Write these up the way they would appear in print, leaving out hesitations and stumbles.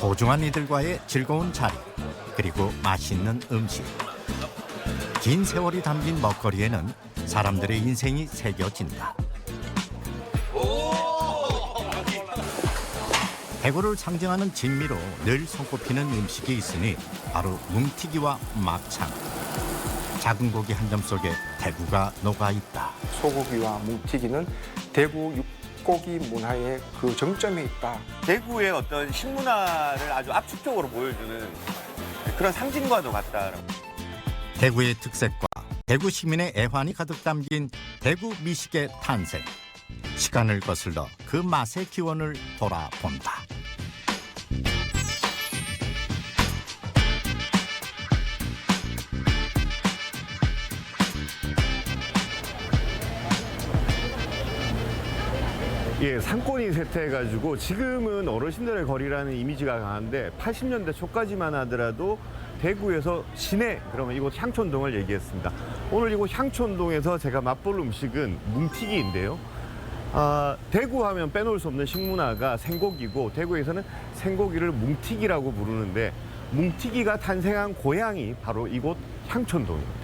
소중한 이들과의 즐거운 자리, 그리고 맛있는 음식. 긴 세월이 담긴 먹거리에는 사람들의 인생이 새겨진다. 대구를 상징하는 진미로 늘 손꼽히는 음식이 있으니 바로 뭉티기와 막창. 작은 고기 한 점 속에 대구가 녹아있다. 소고기와 뭉티기는 대구 육고기 문화의 그 정점에 있다. 대구의 어떤 식문화를 아주 압축적으로 보여주는 그런 상징과도 같다. 대구의 특색과 대구 시민의 애환이 가득 담긴 대구 미식의 탄생. 시간을 거슬러 그 맛의 기원을 돌아본다. 예, 상권이 쇠퇴해가지고 지금은 어르신들의 거리라는 이미지가 강한데 80년대 초까지만 하더라도 대구에서 시내, 그러면 이곳 향촌동을 얘기했습니다. 오늘 이곳 향촌동에서 제가 맛볼 음식은 뭉티기인데요. 대구 하면 빼놓을 수 없는 식문화가 생고기고 대구에서는 생고기를 뭉티기라고 부르는데 뭉티기가 탄생한 고향이 바로 이곳 향촌동입니다.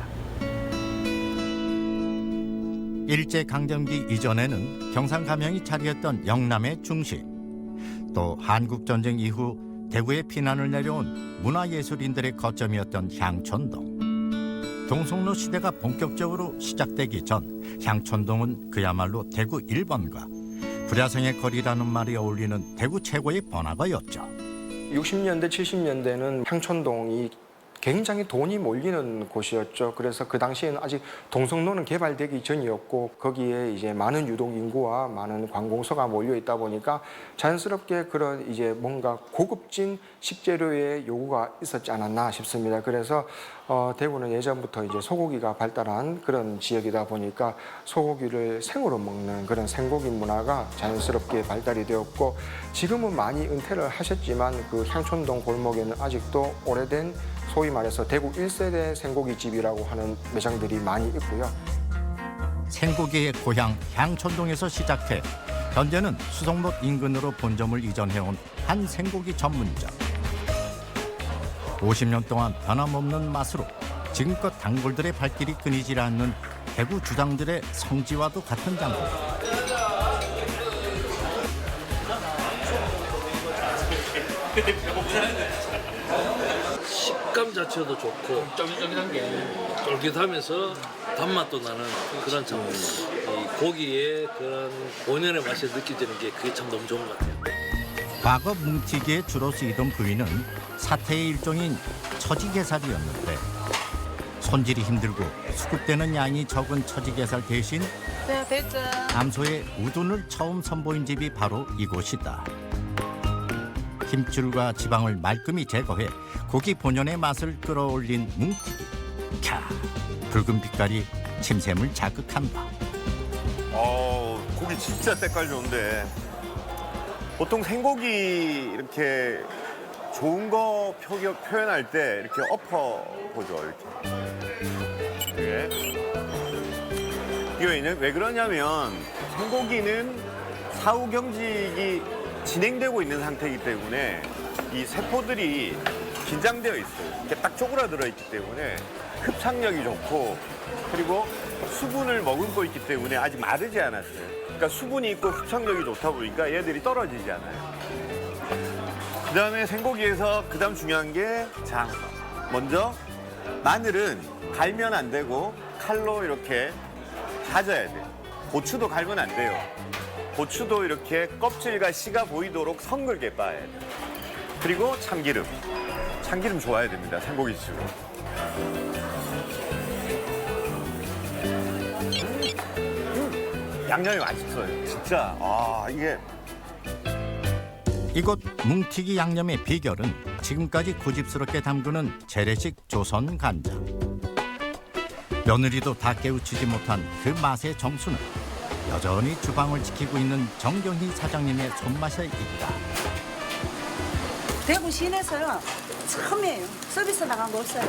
일제강점기 이전에는 경상가명이 자리했던 영남의 중심, 또 한국전쟁 이후 대구에 피난을 내려온 문화예술인들의 거점이었던 향촌동. 동성로 시대가 본격적으로 시작되기 전 향촌동은 그야말로 대구 1번가, 불야성의 거리라는 말이 어울리는 대구 최고의 번화가였죠. 60년대, 70년대는 향촌동이 굉장히 돈이 몰리는 곳이었죠. 그래서 그 당시에는 아직 동성로는 개발되기 전이었고 거기에 이제 많은 유동 인구와 많은 관공서가 몰려 있다 보니까 자연스럽게 그런 이제 뭔가 고급진 식재료의 요구가 있었지 않았나 싶습니다. 그래서 대구는 예전부터 이제 소고기가 발달한 그런 지역이다 보니까 소고기를 생으로 먹는 그런 생고기 문화가 자연스럽게 발달이 되었고 지금은 많이 은퇴를 하셨지만 그 향촌동 골목에는 아직도 오래된 소위 말해서 대구 1세대 생고기집이라고 하는 매장들이 많이 있고요. 생고기의 고향 향촌동에서 시작해 현재는 수성롯 인근으로 본점을 이전해온 한 생고기 전문점. 50년 동안 변함없는 맛으로 지금껏 단골들의 발길이 끊이질 않는 대구 주당들의 성지와도 같은 장소. 식감 자체도 좋고 쫄깃쫄깃한 게 쫄깃하면서 단맛도 나는 그런 참 이 고기의 그런 본연의 맛이 느껴지는 게 그게 참 너무 좋은 것 같아요. 과거 뭉티기에 주로 쓰이던 부위는 사태의 일종인 처지게살이었는데 손질이 힘들고 수급되는 양이 적은 처지게살 대신 남소의 우둔을 처음 선보인 집이 바로 이곳이다. 힘줄과 지방을 말끔히 제거해 고기 본연의 맛을 끌어올린 뭉티기. 캬, 붉은 빛깔이 침샘을 자극한다. 고기 진짜 색깔 좋은데. 보통 생고기 이렇게 좋은 거 표현할 때 이렇게 엎어 보죠, 이렇게. 이게 왜 그러냐면 생고기는 사후 경직이 진행되고 있는 상태이기 때문에 이 세포들이 긴장되어 있어요. 이렇게 딱 쪼그라들어 있기 때문에 흡착력이 좋고 그리고 수분을 머금고 있기 때문에 아직 마르지 않았어요. 그러니까 수분이 있고 흡착력이 좋다 보니까 얘들이 떨어지지 않아요. 그다음에 생고기에서 그다음 중요한 게 장. 먼저 마늘은 갈면 안 되고 칼로 이렇게 다져야 돼요. 고추도 갈면 안 돼요. 고추도 이렇게 껍질과 씨가 보이도록 성글게 빻아야 돼요. 그리고 참기름. 참기름 좋아야 됩니다, 생고기집은. 양념이 맛있어요, 진짜. 이게. 이곳 뭉티기 양념의 비결은 지금까지 고집스럽게 담그는 재래식 조선 간장. 며느리도 다 깨우치지 못한 그 맛의 정수는 여전히 주방을 지키고 있는 정경희 사장님의 손맛에 있다. 대구 시내에서요 처음이에요. 서비스 나간 거 없어요.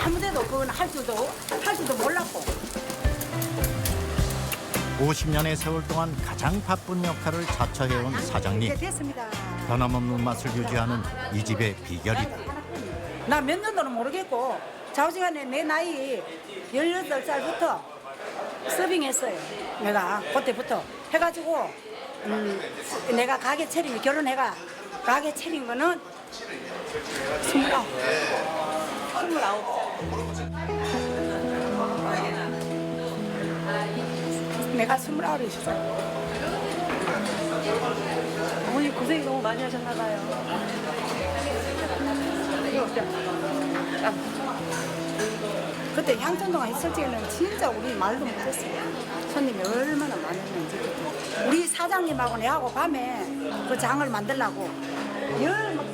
아무데도 그건 할 줄도 몰랐고. 50년의 세월 동안 가장 바쁜 역할을 자처해온 사장님. 됐습니다. 변함없는 맛을 유지하는 이 집의 비결이다. 나 몇 년도는 모르겠고 좌우지간에 내 나이 18살부터 서빙했어요. 내가 그때부터 해가지고 내가 가게 차린 결혼해가 가게 차린 거는 29. 내가 29이었어요. 어머니 고생이 너무 많이 하셨나 봐요. 그때 향천동 했을 때는 진짜 우리 말도 못했어요. 손님이 얼마나 많았는지. 우리 사장님하고 내하고 밤에 그 장을 만들려고 열막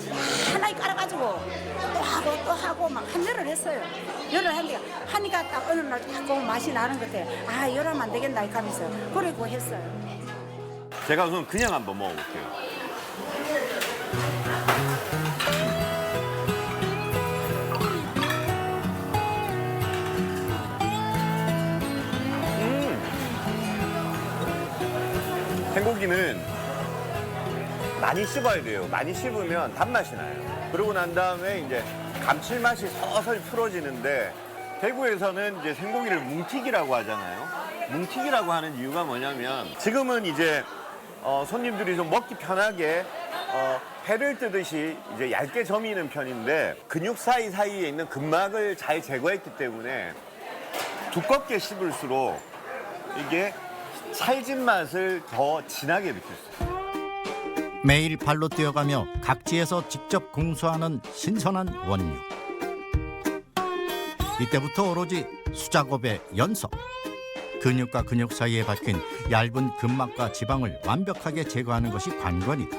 하나에 깔아가지고 또 하고 막 한 열을 했어요. 열을 했는데 하니까 딱 어느 날 딱 맛이 나는 것 같아. 아 열하면 안 되겠나 이렇게 하면서 그러고 했어요. 제가 우선 그냥 한번 먹어볼게요. 생고기는 많이 씹어야 돼요. 많이 씹으면 단맛이 나요. 그러고 난 다음에 이제 감칠맛이 서서히 풀어지는데 대구에서는 이제 생고기를 뭉튀기라고 하잖아요. 뭉튀기라고 하는 이유가 뭐냐면 지금은 이제 손님들이 좀 먹기 편하게 회를 뜨듯이 이제 얇게 저미는 편인데 근육 사이사이에 있는 근막을 잘 제거했기 때문에 두껍게 씹을수록 이게 찰진 맛을 더 진하게 느낄 수 있어요. 매일 발로 뛰어가며 각지에서 직접 공수하는 신선한 원유. 이때부터 오로지 수작업의 연속. 근육과 근육 사이에 박힌 얇은 근막과 지방을 완벽하게 제거하는 것이 관건이다.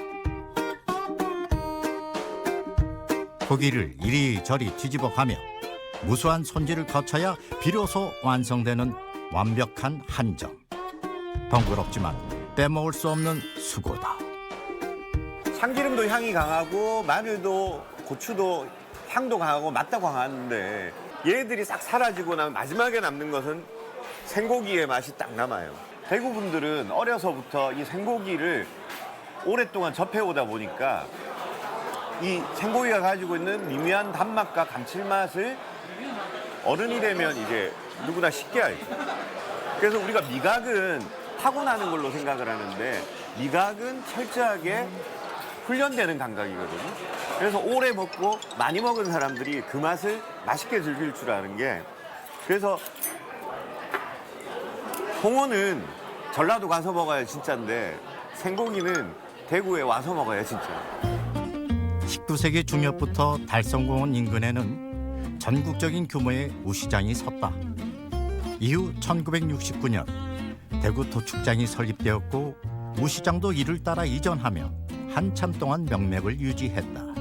고기를 이리저리 뒤집어가며 무수한 손질을 거쳐야 비로소 완성되는 완벽한 한정. 번거롭지만 빼먹을 수 없는 수고다. 참기름도 향이 강하고 마늘도 고추도 향도 강하고 맛도 강한데 얘들이 싹 사라지고 나면 마지막에 남는 것은 생고기의 맛이 딱 남아요. 대구 분들은 어려서부터 이 생고기를 오랫동안 접해오다 보니까 이 생고기가 가지고 있는 미미한 단맛과 감칠맛을 어른이 되면 이제 누구나 쉽게 알죠. 그래서 우리가 미각은 타고나는 걸로 생각을 하는데 미각은 철저하게 훈련되는 감각이거든요. 그래서 오래 먹고 많이 먹은 사람들이 그 맛을 맛있게 즐길 줄 아는 게 그래서 홍어는 전라도 가서 먹어야 진짜인데 생고기는 대구에 와서 먹어야 진짜. 19세기 중엽부터 달성공원 인근에는 전국적인 규모의 우시장이 섰다. 이후 1969년 대구 도축장이 설립되었고 우시장도 이를 따라 이전하며 한참 동안 명맥을 유지했다.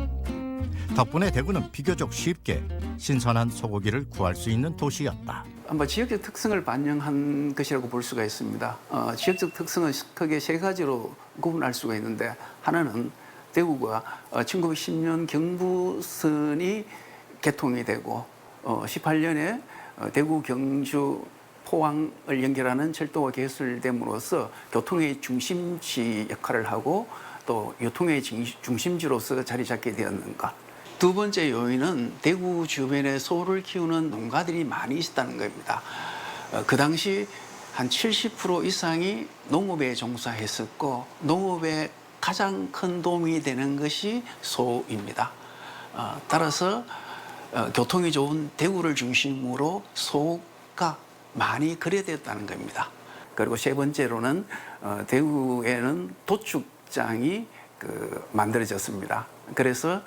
덕분에 대구는 비교적 쉽게 신선한 소고기를 구할 수 있는 도시였다. 아마 지역적 특성을 반영한 것이라고 볼 수가 있습니다. 지역적 특성은 크게 세 가지로 구분할 수가 있는데 하나는 대구가 1910년 경부선이 개통이 되고 18년에 대구, 경주, 포항을 연결하는 철도가 개설됨으로써 교통의 중심지 역할을 하고 또 유통의 중심지로서 자리 잡게 되었는가. 두 번째 요인은 대구 주변에 소를 키우는 농가들이 많이 있었다는 겁니다. 그 당시 한 70% 이상이 농업에 종사했었고 농업에 가장 큰 도움이 되는 것이 소입니다. 따라서 교통이 좋은 대구를 중심으로 소가 많이 거래되었다는 겁니다. 그리고 세 번째로는 대구에는 도축장이 만들어졌습니다. 그래서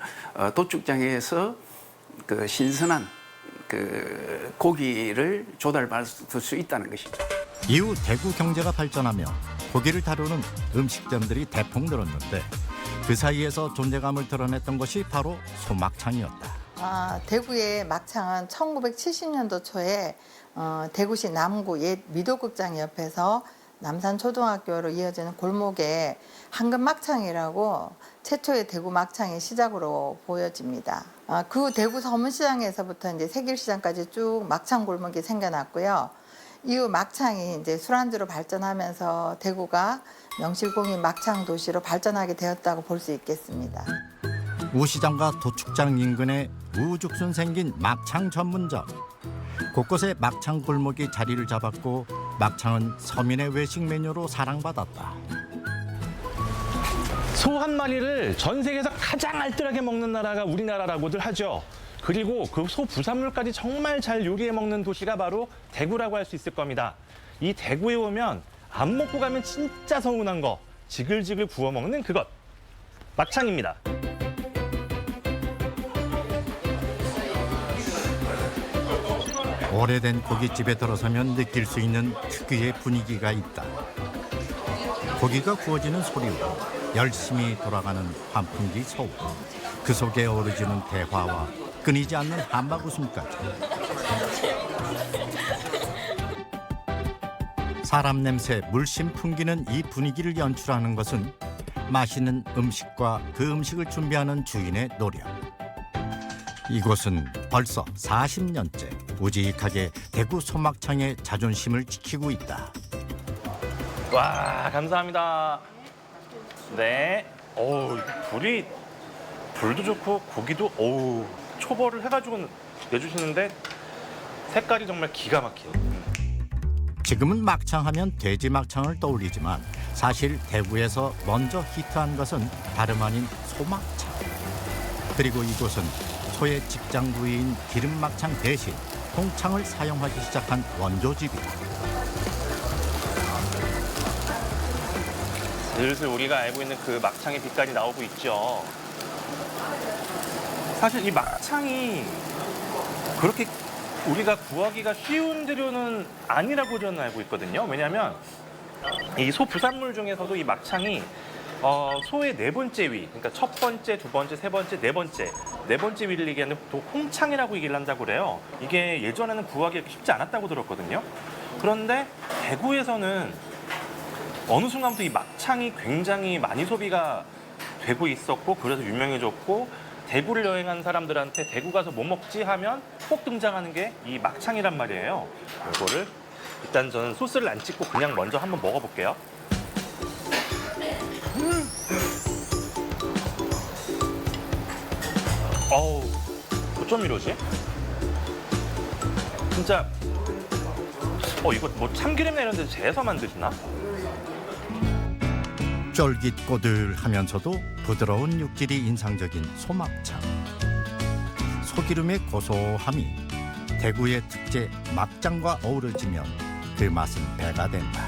도축장에서 신선한 고기를 조달받을 수 있다는 것이죠. 이후 대구 경제가 발전하며 고기를 다루는 음식점들이 대폭 늘었는데 그 사이에서 존재감을 드러냈던 것이 바로 소막창이었다. 대구의 막창은 1970년도 초에 대구시 남구 옛 미도극장 옆에서 남산초등학교로 이어지는 골목에 황금막창이라고 최초의 대구 막창의 시작으로 보여집니다. 그 대구 서문시장에서부터 이제 세길시장까지 쭉 막창 골목이 생겨났고요. 이후 막창이 이제 술안주로 발전하면서 대구가 명실공히 막창 도시로 발전하게 되었다고 볼 수 있겠습니다. 우시장과 도축장 인근에 우죽순 생긴 막창 전문점. 곳곳에 막창 골목이 자리를 잡았고 막창은 서민의 외식 메뉴로 사랑받았다. 소 한 마리를 전 세계에서 가장 알뜰하게 먹는 나라가 우리나라라고들 하죠. 그리고 그 소 부산물까지 정말 잘 요리해 먹는 도시가 바로 대구라고 할 수 있을 겁니다. 이 대구에 오면 안 먹고 가면 진짜 서운한 거, 지글지글 구워 먹는 그것, 막창입니다. 오래된 고깃집에 들어서면 느낄 수 있는 특유의 분위기가 있다. 고기가 구워지는 소리와 열심히 돌아가는 환풍기 소음, 그 속에 어우러지는 대화와 끊이지 않는 한박 웃음까지. 사람 냄새 물씬 풍기는 이 분위기를 연출하는 것은 맛있는 음식과 그 음식을 준비하는 주인의 노력. 이곳은 벌써 40년째 우직하게 대구 소막창의 자존심을 지키고 있다. 와, 감사합니다. 네. 어우, 불도 좋고 고기도 초벌을 해가지고 내주시는데 색깔이 정말 기가 막히네. 지금은 막창하면 돼지 막창을 떠올리지만 사실 대구에서 먼저 히트한 것은 다름 아닌 소막창. 그리고 이곳은 소의 직장 부위인 기름 막창 대신 홍창을 사용하기 시작한 원조집이다. 슬슬 우리가 알고 있는 그 막창의 빛깔이 나오고 있죠. 사실 이 막창이 그렇게 우리가 구하기가 쉬운 재료는 아니라고 저는 알고 있거든요. 왜냐하면 이 소 부산물 중에서도 이 막창이 소의 네 번째 위, 그러니까 첫 번째, 두 번째, 세 번째, 네 번째 위를 얘기하는 또 홍창이라고 얘기를 한다고 그래요. 이게 예전에는 구하기가 쉽지 않았다고 들었거든요. 그런데 대구에서는 어느 순간부터 이 막창이 굉장히 많이 소비가 되고 있었고 그래서 유명해졌고 대구를 여행한 사람들한테 대구 가서 뭐 먹지 하면 꼭 등장하는 게 이 막창이란 말이에요. 이거를 일단 저는 소스를 안 찍고 그냥 먼저 한번 먹어볼게요. 어우, 어쩜 이러지? 진짜 이거 뭐 참기름이나 이런 데서 재서 만드시나? 쫄깃꼬들하면서도 부드러운 육질이 인상적인 소막창. 소기름의 고소함이 대구의 특제 막장과 어우러지면 그 맛은 배가 된다.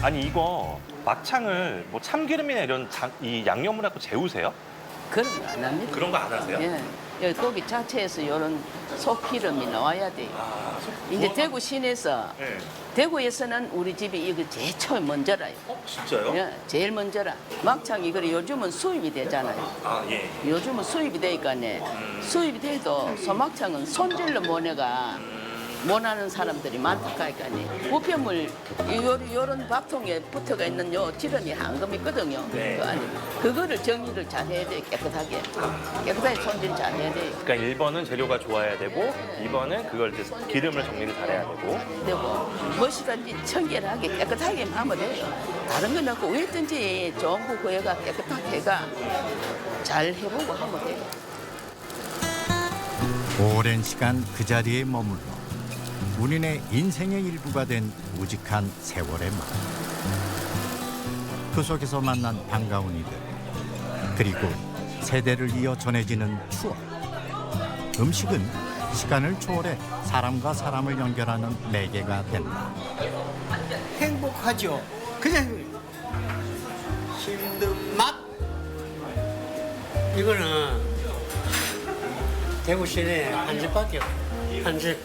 아니 이거 막창을 뭐 참기름이나 이런 이 양념을 하고 재우세요? 그런 거 안 합니다. 그런 거 안 하세요? 예. 여기 고기 자체에서 이런 소기름이 나와야 돼요. 이제 대구 시내에서 네. 대구에서는 우리 집이 이거 제일 처음 먼저라요. 진짜요? 예, 제일 먼저라. 막창이 그래 요즘은 수입이 되잖아요. 아 예. 요즘은 수입이 되니까네. 수입이 돼도 소막창은 손질로 모내가 못하는 사람들이 많다니까요. 부편물 요런 밥통에 붙어가 있는 요 기름이 황금 있거든요. 네. 그 안에 그거를 정리를 잘 해야 돼. 깨끗하게 손질 잘 해야 돼. 그러니까 1번은 재료가 좋아야 되고 2번은 그걸 이제 기름을 정리를 잘해야 되고 무엇이든지 청결하게 깨끗하게 하면 돼요. 다른 건 없고 왜든지 좋은 거 구해가 깨끗하게 해가 잘 해보고 하면 돼요. 오랜 시간 그 자리에 머물러 우리네 인생의 일부가 된 우직한 세월의 맛. 그 속에서 만난 반가운 이들, 그리고 세대를 이어 전해지는 추억. 음식은 시간을 초월해 사람과 사람을 연결하는 매개가 된다. 행복하죠. 그냥 힘든 맛. 이거는 대구 시내 한 집밖에 없어요. 한 집.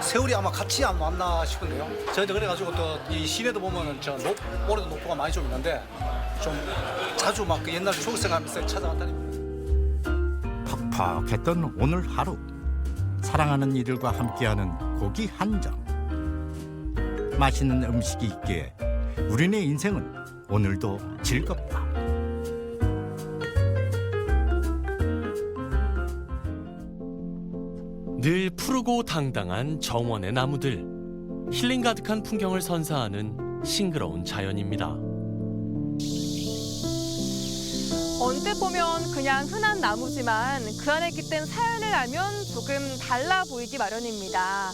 세월이 아마 같이 안 왔나 싶은데요. 저희도 그래가지고 또 이 시내도 보면은 올해도 노포가 많이 좀 있는데 좀 자주 막 그 옛날 추억 생각하면서 찾아왔다니. 퍽퍽했던 오늘 하루. 사랑하는 이들과 함께하는 고기 한 점. 맛있는 음식이 있기에 우리네 인생은 오늘도 즐겁다. 늘 푸르고 당당한 정원의 나무들, 힐링 가득한 풍경을 선사하는 싱그러운 자연입니다. 언뜻 보면 그냥 흔한 나무지만 그 안에 깃든 사연을 알면 조금 달라 보이기 마련입니다.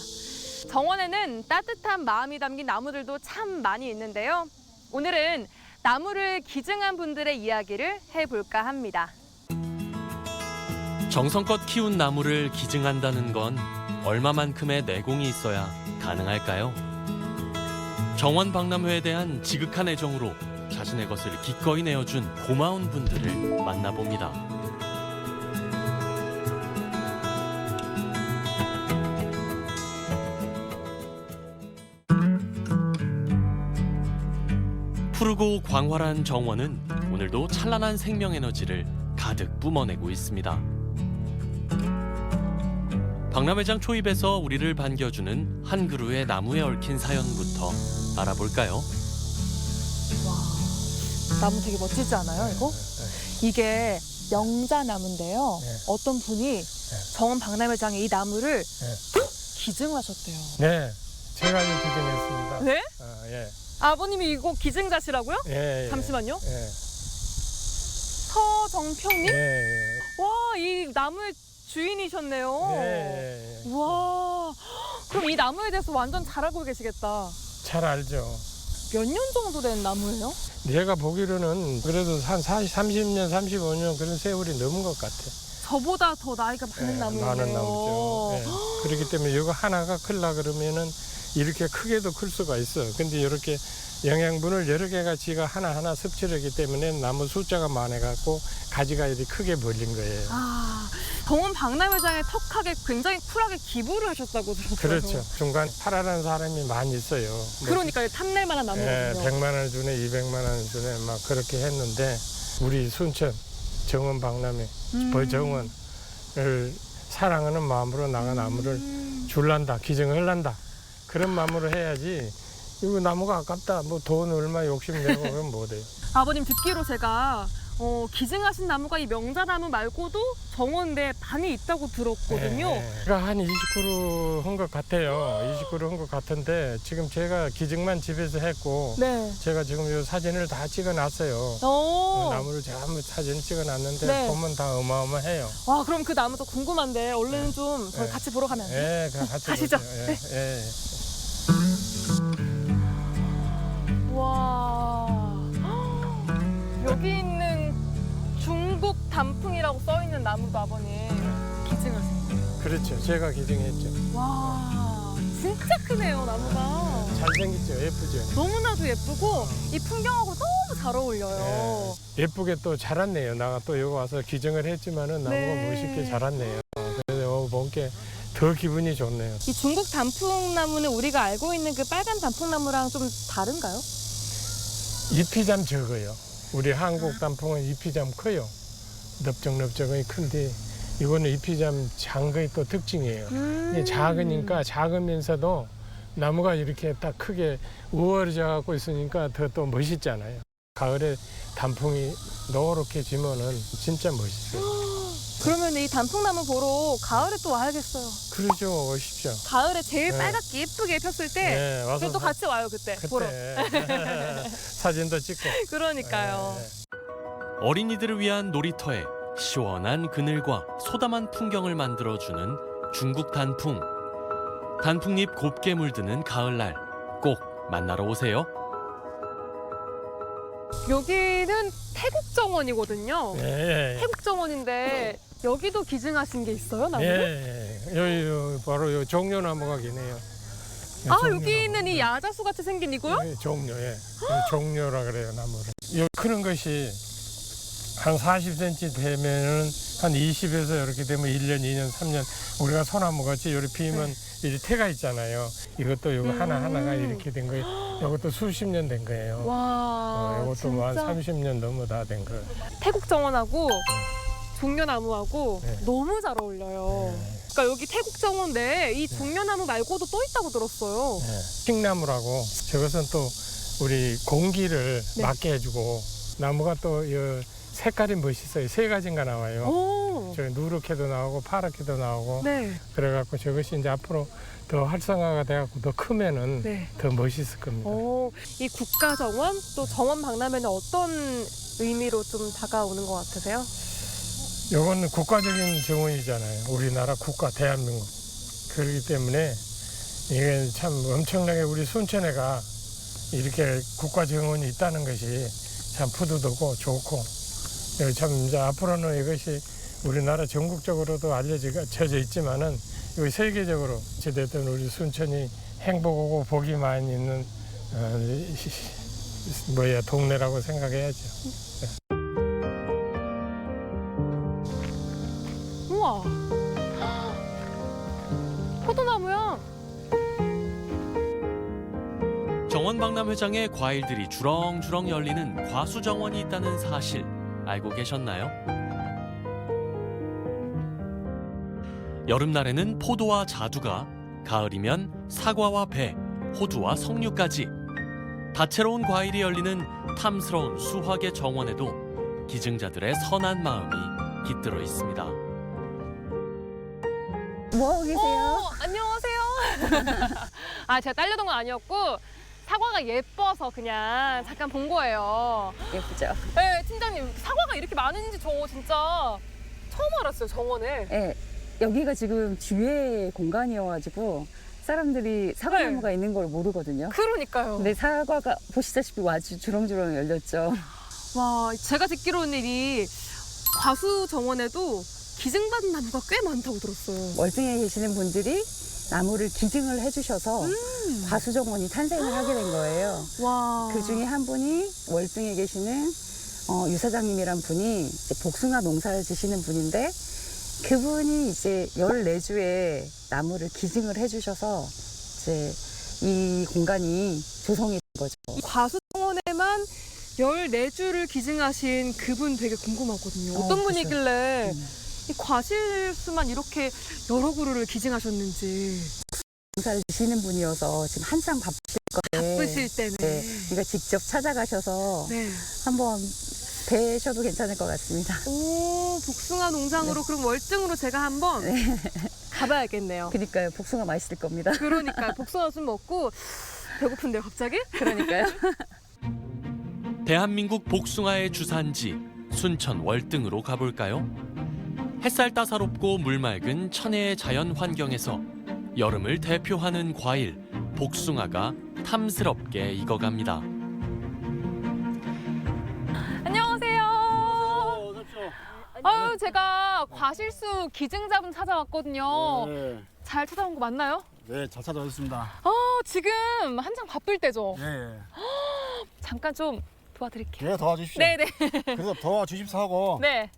정원에는 따뜻한 마음이 담긴 나무들도 참 많이 있는데요. 오늘은 나무를 기증한 분들의 이야기를 해볼까 합니다. 정성껏 키운 나무를 기증한다는 건 얼마만큼의 내공이 있어야 가능할까요? 정원 박람회에 대한 지극한 애정으로 자신의 것을 기꺼이 내어준 고마운 분들을 만나봅니다. 푸르고 광활한 정원은 오늘도 찬란한 생명에너지를 가득 뿜어내고 있습니다. 박람회장 초입에서 우리를 반겨주는 한 그루의 나무에 얽힌 사연부터 알아볼까요? 나무 되게 멋지지 않아요, 이거? 이게 명자나무인데요. 어떤 분이 정원 박람회장에 이 나무를 기증하셨대요. 네, 제가 기증했습니다. 네? 예. 아버님이 이거 기증자시라고요? 예. 잠시만요. 예. 서정평님? 예. 와, 이 나무의 주인이셨네요. 예. 와, 그럼 이 나무에 대해서 완전 잘 알고 계시겠다. 잘 알죠. 몇 년 정도 된 나무예요? 내가 보기로는 그래도 한 30년, 35년 그런 세월이 넘은 것 같아. 저보다 더 나이가 많은 나무예요. 많은 나무죠. 예. 그렇기 때문에 이거 하나가 크려 그러면은 이렇게 크게도 클 수가 있어. 근데 이렇게 영양분을 여러 개가 지가 하나하나 섭취를 하기 때문에 나무 숫자가 많아갖고 가지가 이렇게 크게 벌린 거예요. 아, 정원 박람회장에 턱하게 굉장히 쿨하게 기부를 하셨다고 들었어요. 그렇죠. 중간 팔아라는 사람이 많이 있어요. 그러니까 탐낼 만한 나무거든요. 100만 원 주네, 200만 원 주네 막 그렇게 했는데 우리 순천 정원 박람회 버정원을 사랑하는 마음으로 나가 나무를 줄란다, 기증을 할란다. 그런 마음으로 해야지. 이거 나무가 아깝다. 뭐 돈 얼마 욕심내고 그러면 못해요. 아버님 듣기로 제가 기증하신 나무가 이 명자나무 말고도 정원 내에 많이 있다고 들었거든요. 제가 한 20그루 한 것 같아요. 20그루 한 것 같은데 지금 제가 기증만 집에서 했고 제가 지금 이 사진을 다 찍어놨어요. 나무를 전부 사진 찍어놨는데 보면 다 어마어마해요. 와, 그럼 그 나무도 궁금한데 얼른 좀 저희 같이 보러 가면 안 돼요? 네, 같이 가시죠. 네. 와, 여기 있는 중국 단풍이라고 써 있는 나무도 아버님 기증하신 거예요? 그렇죠. 제가 기증했죠. 와, 진짜 크네요, 나무가. 잘생겼죠. 예쁘죠. 너무나도 예쁘고 이 풍경하고 너무 잘 어울려요. 예쁘게 또 자랐네요. 나가 또 여기 와서 기증을 했지만은 나무가 멋있게 자랐네요. 그래서 보니까 더 기분이 좋네요. 이 중국 단풍나무는 우리가 알고 있는 그 빨간 단풍나무랑 좀 다른가요? 잎이 좀 적어요. 우리 한국 단풍은 잎이 좀 커요. 넓적넓적하게 큰데 이거는 잎이 좀 작은 게 또 특징이에요. 작으니까 작으면서도 나무가 이렇게 딱 크게 우월해져 갖고 있으니까 더 또 멋있잖아요. 가을에 단풍이 노랗게 지면은 진짜 멋있어요. 그러면 이 단풍나무 보러 가을에 또 와야겠어요. 그러죠. 오십시오. 가을에 제일 빨갛게 예쁘게 폈을 때 와서 또 같이 와요, 그때 보러. 사진도 찍고. 그러니까요. 어린이들을 위한 놀이터에 시원한 그늘과 소담한 풍경을 만들어주는 중국 단풍. 단풍잎 곱게 물드는 가을날 꼭 만나러 오세요. 여기는 태국정원이거든요. 태국정원인데 여기도 기증하신 게 있어요, 나무를? 여기 바로 요 종려나무가 기네요. 아, 여기 있는 이 야자수 같이 생긴 이거요? 종려, 종려라 그래요, 나무를. 요 크는 것이 한 40cm 되면은 한 20에서 이렇게 되면 1년, 2년, 3년 우리가 소나무 같이 요리 피면 이 태가 있잖아요. 이것도 요거 하나하나가 이렇게 된 거예요. 이것도 수십 년 된 거예요. 와, 이것도 뭐 한 30년 넘어 다 된 거예요. 태국 정원하고 종려나무하고 너무 잘 어울려요. 그러니까 여기 태국 정원 내에 이 종려나무 말고도 또 있다고 들었어요. 칡나무라고 저것은 또 우리 공기를 막게 해주고 나무가 또 색깔이 멋있어요. 3가지인가 나와요. 오. 저 누렇게도 나오고 파랗게도 나오고. 네. 그래갖고 저것이 이제 앞으로 더 활성화가 돼갖고 더 크면은 네. 더 멋있을 겁니다. 이 국가 정원 또 정원 박람회는 어떤 의미로 좀 다가오는 것 같으세요? 이거는 국가적인 정원이잖아요. 우리나라 국가 대한민국. 그렇기 때문에 이게 참 엄청나게 우리 순천에가 이렇게 국가 정원이 있다는 것이 참 푸드드고 좋고 참 이제 앞으로는 이것이 우리나라 전국적으로도 알려져 있지만은 이거 세계적으로 어찌됐든 우리 순천이 행복하고 복이 많이 있는 동네라고 생각해야죠. 우와. 포도나무야. 정원박람회장에 과일들이 주렁주렁 열리는 과수정원이 있다는 사실 알고 계셨나요? 여름날에는 포도와 자두가, 가을이면 사과와 배, 호두와 석류까지 다채로운 과일이 열리는 탐스러운 수확의 정원에도 기증자들의 선한 마음이 깃들어 있습니다. 뭐 하고 계세요? 안녕하세요. 아, 제가 딸려던 건 아니었고 사과가 예뻐서 그냥 잠깐 본 거예요. 예쁘죠? 네, 팀장님. 사과가 이렇게 많은지 저 진짜 처음 알았어요, 정원에. 네, 여기가 지금 주회 공간이어가지고 사람들이 사과나무가 있는 걸 모르거든요. 그러니까요. 근데 사과가 보시다시피 아주 주렁주렁 열렸죠. 와, 제가 듣기로는 이 과수 정원에도 기증받은 나무가 꽤 많다고 들었어요. 월등에 계시는 분들이 나무를 기증을 해주셔서 과수정원이 탄생을 하게 된 거예요. 와. 그 중에 한 분이 월등에 계시는 유사장님이란 분이 이제 복숭아 농사를 지시는 분인데 그분이 이제 14주에 나무를 기증을 해주셔서 이제 이 공간이 조성이 된 거죠. 이 과수 정원에만 14주를 기증하신 그분 되게 궁금하거든요. 어떤 분이길래 이 과실수만 이렇게 여러 그루를 기증하셨는지. 농사를 지시는 분이어서 지금 한창 바쁘실 건데. 바쁘실 때네. 네, 그러니까 직접 찾아가셔서 네. 한번 뵈셔도 괜찮을 것 같습니다. 오, 복숭아 농장으로 네. 그럼 월등으로 제가 한번 가봐야겠네요. 그러니까요, 복숭아 맛있을 겁니다. 그러니까요, 복숭아 좀 먹고 배고픈데요, 갑자기? 그러니까요. 대한민국 복숭아의 주산지 순천 월등으로 가볼까요? 햇살 따사롭고 물 맑은 천혜의 자연 환경에서 여름을 대표하는 과일 복숭아가 탐스럽게 익어갑니다. 안녕하세요. 아유, 제가 과실수 기증자분 찾아왔거든요. 네. 잘 찾아온 거 맞나요? 네, 잘 찾아오셨습니다. 지금 한창 바쁠 때죠? 네. 잠깐 좀 도와드릴게요. 네, 도와주십시오. 네네. 그래서 도와주십시오 하고 네.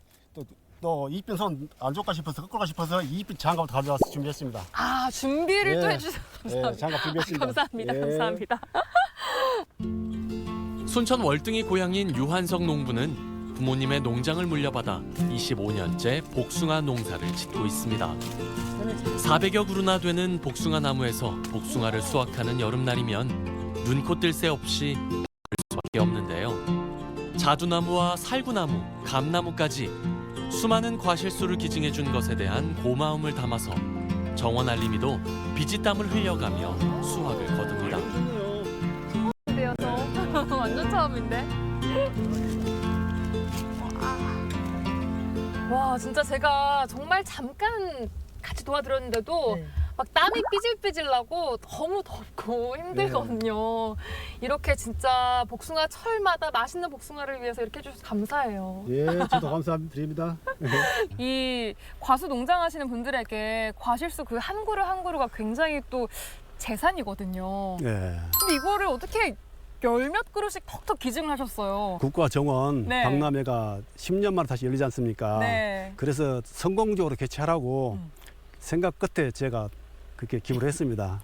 또 이익변선 안 좋을까 싶어서 꺾을까 싶어서 이익변 장갑 가져와서 준비했습니다. 아, 준비를 또 네. 해주셔서 감사합니다. 네, 장갑 준비했습니다. 감사합니다. 네. 감사합니다. 순천 월등이 고향인 유한석 농부는 부모님의 농장을 물려받아 25년째 복숭아 농사를 짓고 있습니다. 400여 그루나 되는 복숭아 나무에서 복숭아를 수확하는 여름날이면 눈코 뜰 새 없이 바쁠 수밖에 없는데요. 자두나무와 살구나무, 감나무까지 수많은 과실수를 기증해 준 것에 대한 고마움을 담아서 정원 알림이도 비지땀을 흘려가며 수확을 거둡니다. 근데요, 저 완전 처음인데. 와, 진짜 제가 정말 잠깐 같이 도와드렸는데도 막 땀이 삐질삐질 나고 너무 덥고 힘들거든요. 이렇게 진짜 복숭아 철마다 맛있는 복숭아를 위해서 이렇게 해주셔서 감사해요. 예, 저도 감사드립니다. 이 과수 농장 하시는 분들에게 과실수 그 한 그루 한 그루가 굉장히 또 재산이거든요. 네. 근데 이거를 어떻게 열몇 그루씩 톡톡 기증을 하셨어요? 국가정원 네. 박람회가 10년 만에 다시 열리지 않습니까? 네. 그래서 성공적으로 개최하라고 생각 끝에 제가 그렇게 기부를 했습니다.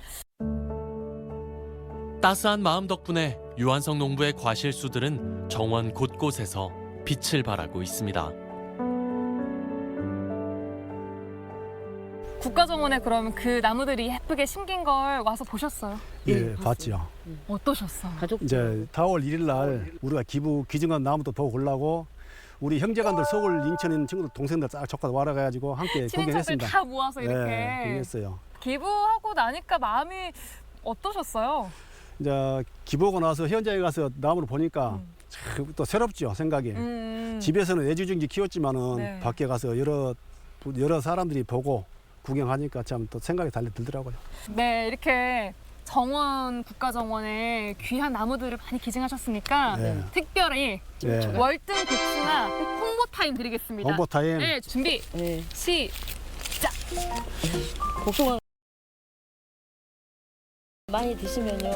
따스한 마음 덕분에 유한석 농부의 과실수들은 정원 곳곳에서 빛을 발하고 있습니다. 국가정원에 그러면 그 나무들이 예쁘게 심긴 걸 와서 보셨어요? 예, 봤죠. 어떠셨어요? 이제 4월 1일 날 우리가 기증한 나무도 보고 오려고 우리 형제간들 서울, 인천 있는 친구들, 동생들 쫙 조카 와라가지고 함께 친인척들 공연했습니다. 다 모아서 이렇게. 네, 공연했어요. 기부하고 나니까 마음이 어떠셨어요? 이제 기부하고 나서 현장에 가서 나무를 보니까 참 또 새롭죠, 생각이. 집에서는 애지중지 키웠지만은 네. 밖에 가서 여러 사람들이 보고 구경하니까 참 또 생각이 달리 들더라고요. 네, 이렇게 정원 국가정원에 귀한 나무들을 많이 기증하셨으니까 네. 특별히 네. 월등 복숭아 홍보 타임 드리겠습니다. 홍보 타임. 네, 준비 시작. 복숭아 많이 드시면요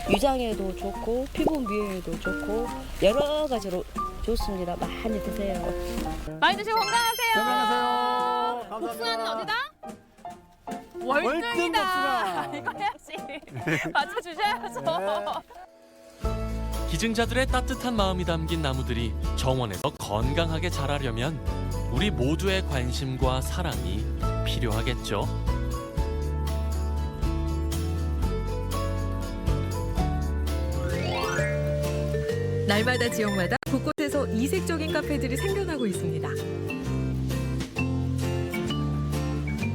위장에도 좋고 피부 미용에도 좋고 여러 가지로 좋습니다. 많이 드세요. 많이 드시고 건강하세요. 건강하세요. 복숭아는 어디다? 월등 월등이다. 복숭아. 이거 해야지. 맞춰주셔야죠. 기증자들의 따뜻한 마음이 담긴 나무들이 정원에서 건강하게 자라려면 우리 모두의 관심과 사랑이 필요하겠죠. 날마다 지역마다 곳곳에서 이색적인 카페들이 생겨나고 있습니다.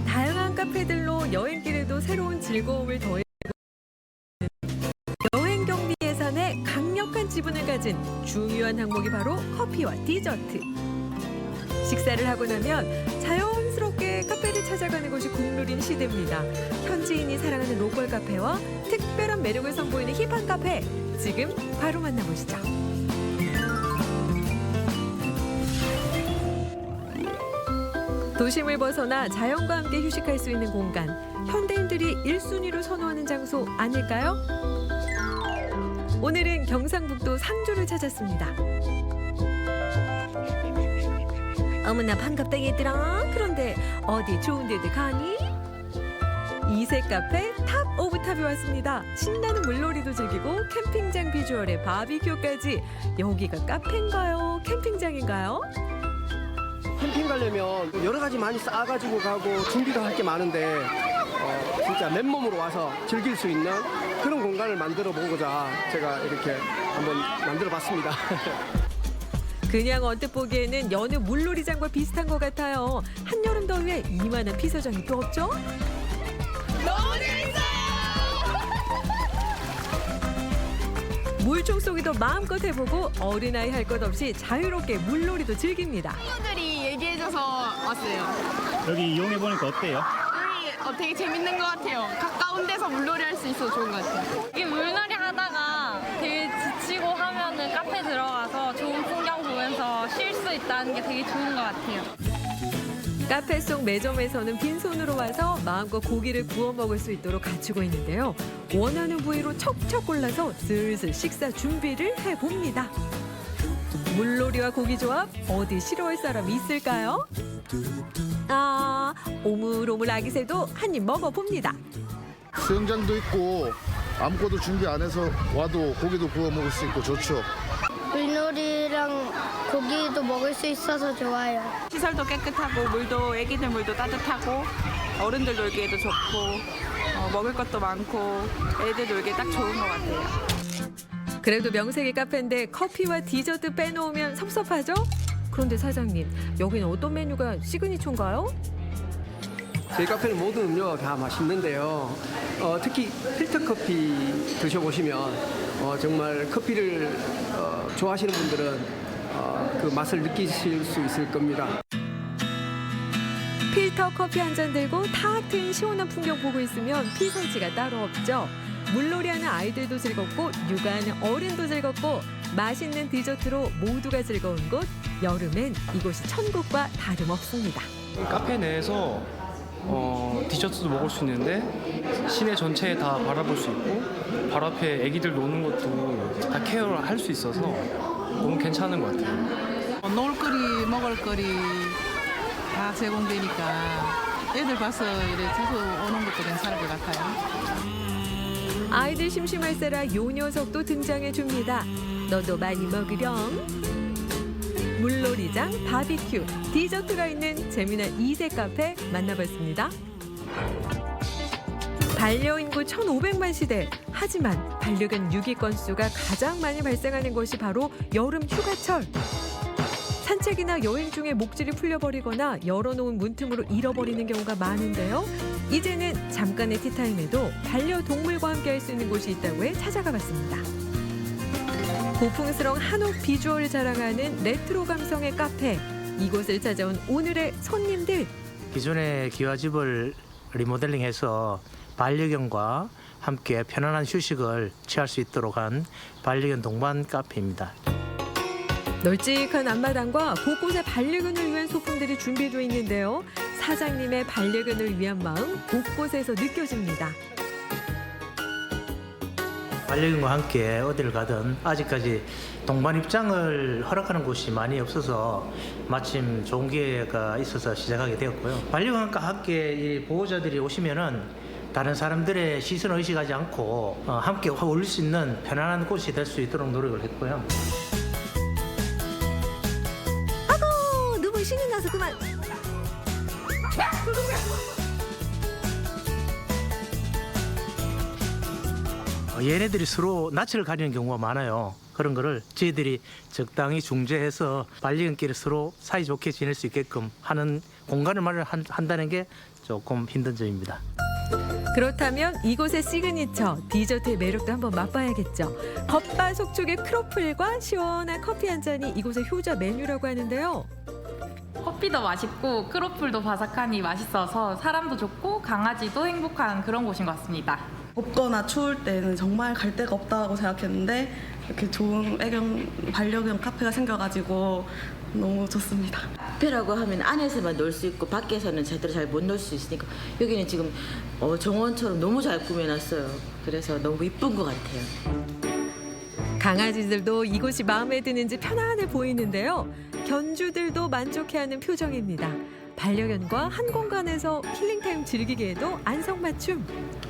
다양한 카페들로 여행길에도 새로운 즐거움을 더해 여행 경비 예산에 강력한 지분을 가진 중요한 항목이 바로 커피와 디저트. 식사를 하고 나면 자연스럽게 카페를 찾아가는 것이 국룰인 시대입니다. 현지인이 사랑하는 로컬 카페와 특별한 매력을 선보이는 힙한 카페, 지금 바로 만나보시죠. 도심을 벗어나 자연과 함께 휴식할 수 있는 공간, 현대인들이 1순위로 선호하는 장소 아닐까요? 오늘은 경상북도 상주를 찾았습니다. 어머나 반갑다 얘들아. 그런데 어디 좋은 데들 가니? 이색 카페 탑 오브 탑에 왔습니다. 신나는 물놀이도 즐기고 캠핑장 비주얼에 바비큐까지. 여기가 카페인가요? 캠핑장인가요? 캠핑 가려면 여러 가지 많이 싸가지고 가고 준비도 할 게 많은데 진짜 맨몸으로 와서 즐길 수 있는 그런 공간을 만들어 보고자 제가 이렇게 한번 만들어 봤습니다. 그냥 언뜻 보기에는 여느 물놀이장과 비슷한 것 같아요. 한여름 더위에 이만한 피서장이 또 없죠? 너무 재밌어요. 물총 쏘기도 마음껏 해보고 어린아이 할 것 없이 자유롭게 물놀이도 즐깁니다. 친구들이 얘기해줘서 왔어요. 여기 이용해보니까 어때요? 여기 되게 재밌는 것 같아요. 가까운 데서 물놀이 할 수 있어서 좋은 것 같아요. 이게 물놀이 하다가 되게 지치고 하면은 카페 들어가서 좋은 풍경 보면서 쉴 수 있다는 게 되게 좋은 것 같아요. 카페 속 매점에서는 빈손으로 와서 마음껏 고기를 구워 먹을 수 있도록 갖추고 있는데요. 원하는 부위로 척척 골라서 슬슬 식사 준비를 해봅니다. 물놀이와 고기 조합 어디 싫어할 사람이 있을까요? 아, 오물오물 아기새도 한 입 먹어봅니다. 수영장도 있고 아무것도 준비 안 해서 와도 고기도 구워 먹을 수 있고 좋죠. 물놀이랑 고기도 먹을 수 있어서 좋아요. 시설도 깨끗하고 물도 애기들 물도 따뜻하고 어른들 놀기에도 좋고 먹을 것도 많고 애들 놀기에 딱 좋은 것 같아요. 그래도 명색이 카페인데 커피와 디저트 빼놓으면 섭섭하죠? 그런데 사장님, 여기는 어떤 메뉴가 시그니처인가요? 저희 카페는 모든 음료가 다 맛있는데요. 특히 필터 커피 드셔보시면 정말 커피를 좋아하시는 분들은 그 맛을 느끼실 수 있을 겁니다. 필터 커피 한 잔 들고 탁 트인 시원한 풍경 보고 있으면 피살지가 따로 없죠. 물놀이하는 아이들도 즐겁고 육아하는 어른도 즐겁고 맛있는 디저트로 모두가 즐거운 곳. 여름엔 이곳이 천국과 다름없습니다. 카페 내에서 디저트도 먹을 수 있는데 시내 전체에 다 바라볼 수 있고 바로 앞에 애기들 노는 것도 다 케어를 할 수 있어서 너무 괜찮은 것 같아요. 놀거리, 먹을거리 다 제공되니까 애들 봐서 이렇게 자주 오는 것도 괜찮을 것 같아요. 아이들 심심할세라 요 녀석도 등장해줍니다. 너도 많이 먹으렴. 물놀이장, 바비큐, 디저트가 있는 재미난 이색 카페 만나봤습니다. 반려인구 1,500만 시대. 하지만 반려견 유기 건수가 가장 많이 발생하는 것이 바로 여름 휴가철. 산책이나 여행 중에 목줄이 풀려버리거나 열어놓은 문틈으로 잃어버리는 경우가 많은데요. 이제는 잠깐의 티타임에도 반려동물과 함께 할 수 있는 곳이 있다고 해 찾아가 봤습니다. 고풍스러운 한옥 비주얼을 자랑하는 레트로 감성의 카페. 이곳을 찾아온 오늘의 손님들. 기존의 기와집을 리모델링해서 반려견과 함께 편안한 휴식을 취할 수 있도록 한 반려견 동반 카페입니다. 널찍한 앞마당과 곳곳에 반려견을 위한 소품들이 준비되어 있는데요. 사장님의 반려견을 위한 마음 곳곳에서 느껴집니다. 반려견과 함께 어디를 가든 아직까지 동반 입장을 허락하는 곳이 많이 없어서 마침 좋은 기회가 있어서 시작하게 되었고요. 반려견과 함께 이 보호자들이 오시면은 다른 사람들의 시선을 의식하지 않고 함께 어울릴 수 있는 편안한 곳이 될 수 있도록 노력을 했고요. 아고 너무 신이 나서 그만. 얘네들이 서로 낯을 가리는 경우가 많아요. 그런 거를 저희들이 적당히 중재해서 반려견끼리 서로 사이좋게 지낼 수 있게끔 하는 공간을 마련한다는 게 조금 힘든 점입니다. 그렇다면 이곳의 시그니처 디저트의 매력도 한번 맛봐야겠죠. 겉바속촉의 크로플과 시원한 커피 한 잔이 이곳의 효자 메뉴라고 하는데요. 커피도 맛있고 크로플도 바삭하니 맛있어서 사람도 좋고 강아지도 행복한 그런 곳인 것 같습니다. 덥거나 추울 때는 정말 갈 데가 없다고 생각했는데 이렇게 좋은 반려견 카페가 생겨가지고 너무 좋습니다. 카페라고 하면 안에서만 놀 수 있고 밖에서는 제대로 잘 못 놀 수 있으니까 여기는 지금 정원처럼 너무 잘 꾸며놨어요. 그래서 너무 이쁜 것 같아요. 강아지들도 이곳이 마음에 드는지 편안해 보이는데요. 견주들도 만족해하는 표정입니다. 반려견과 한 공간에서 힐링타임 즐기기에도 안성맞춤.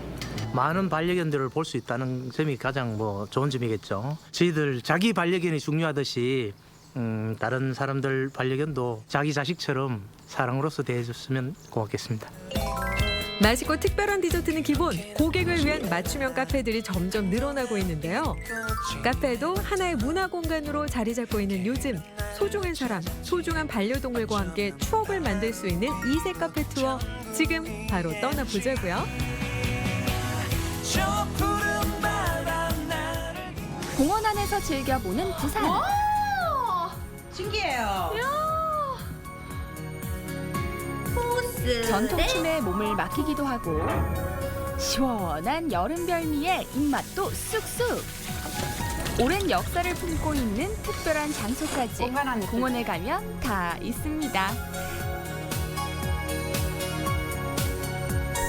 많은 반려견들을 볼 수 있다는 점이 가장 좋은 점이겠죠. 저희들 자기 반려견이 중요하듯이 다른 사람들 반려견도 자기 자식처럼 사랑으로서 대해줬으면 고맙겠습니다. 맛있고 특별한 디저트는 기본, 고객을 위한 맞춤형 카페들이 점점 늘어나고 있는데요. 카페도 하나의 문화 공간으로 자리 잡고 있는 요즘, 소중한 사람, 소중한 반려동물과 함께 추억을 만들 수 있는 이세 카페 투어 지금 바로 떠나보자고요. 공원 안에서 즐겨보는 부산. 신기해요. 전통춤에 몸을 맡기기도 하고 시원한 여름 별미에 입맛도 쑥쑥. 오랜 역사를 품고 있는 특별한 장소까지 공원에 가면 다 있습니다.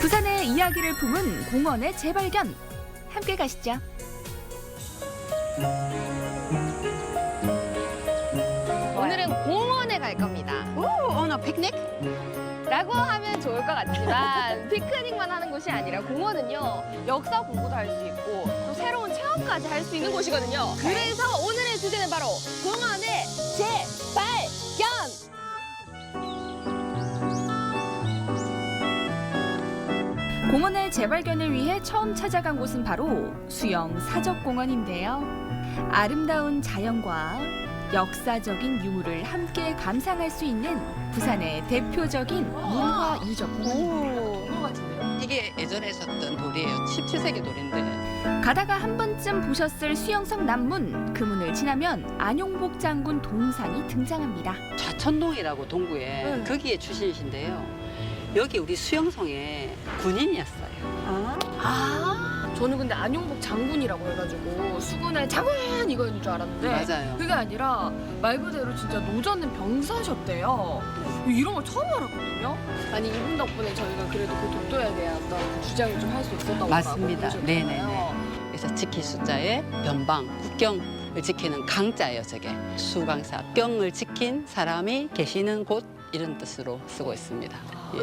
부산의 이야기를 품은 공원의 재발견. 함께 가시죠. 오늘은 공원에 갈 겁니다. 오늘 피크닉? 라고 하면 좋을 것 같지만 피크닉만 하는 곳이 아니라 공원은요 역사 공부도 할 수 있고 또 새로운 체험까지 할 수 있는 곳이거든요. 그래서 오늘의 주제는 바로 공원의 재발견! 공원의 재발견을 위해 처음 찾아간 곳은 바로 수영 사적공원인데요. 아름다운 자연과 역사적인 유물을 함께 감상할 수 있는 부산의 대표적인 문화 유적 공원입니다. 이게 예전에 있었던 돌이에요. 17세기 돌인데. 가다가 한 번쯤 보셨을 수영성 남문, 그 문을 지나면 안용복 장군 동상이 등장합니다. 좌천동이라고 동구에 거기에 출신이신데요. 여기 우리 수영성의 군인이었어요. 저는 근데 안용복 장군이라고 해가지고 수군의 장군 이거인 줄 알았는데 맞아요. 그게 아니라 말 그대로 진짜 노전은 병사셨대요. 이런 걸 처음 알았거든요. 아니 이분 덕분에 저희가 그래도 그 독도에 대한 어떤 주장을 좀 할 수 있었다고 맞습니다. 보여주셨잖아요. 네네네. 그래서 지킬 숫자에 변방, 국경을 지키는 강자예요, 저게. 수강사, 병을 지킨 사람이 계시는 곳 이런 뜻으로 쓰고 있습니다. 예.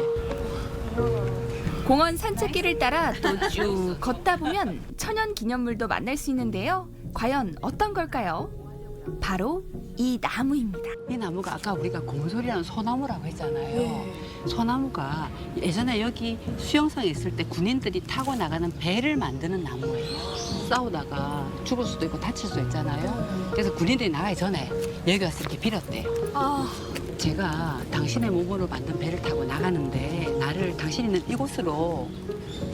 공원 산책길을 따라 또 쭉 걷다 보면 천연 기념물도 만날 수 있는데요. 과연 어떤 걸까요? 바로 이 나무입니다. 이 나무가 아까 우리가 곰솔이라는 소나무라고 했잖아요. 소나무가 예전에 여기 수영성에 있을 때 군인들이 타고 나가는 배를 만드는 나무예요. 싸우다가 죽을 수도 있고 다칠 수도 있잖아요. 그래서 군인들이 나가기 전에 여기 와서 이렇게 빌었대요. 제가 당신의 몸으로 만든 배를 타고 나가는데 나를 당신이 있는 이곳으로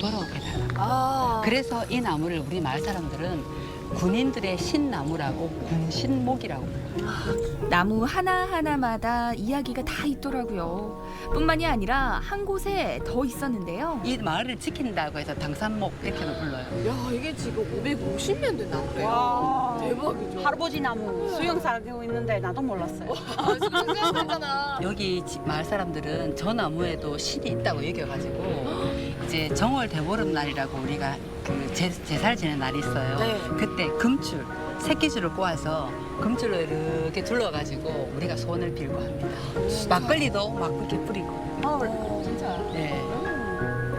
돌아오게 해달라. 그래서 이 나무를 우리 마을 사람들은 군인들의 신나무라고 군신목이라고 불러요. 나무 하나하나마다 이야기가 다 있더라고요. 뿐만이 아니라 한 곳에 더 있었는데요. 이 마을을 지킨다고 해서 당산목 이렇게도 불러요. 야, 이게 지금 550년 된 나무래요. 와. 대박이죠. 할아버지 나무 수영 살고 있는데 나도 몰랐어요. 수영하잖아. 여기 마을 사람들은 저 나무에도 신이 있다고 여겨가지고 이제 정월 대보름날이라고 우리가 그 제사를 지내는 날이 있어요. 네. 그때 금줄, 새끼줄을 꼬아서 금줄로 이렇게 둘러가지고 우리가 소원을 빌고 합니다. 막걸리도 막 이렇게 뿌리고. 진짜. 네.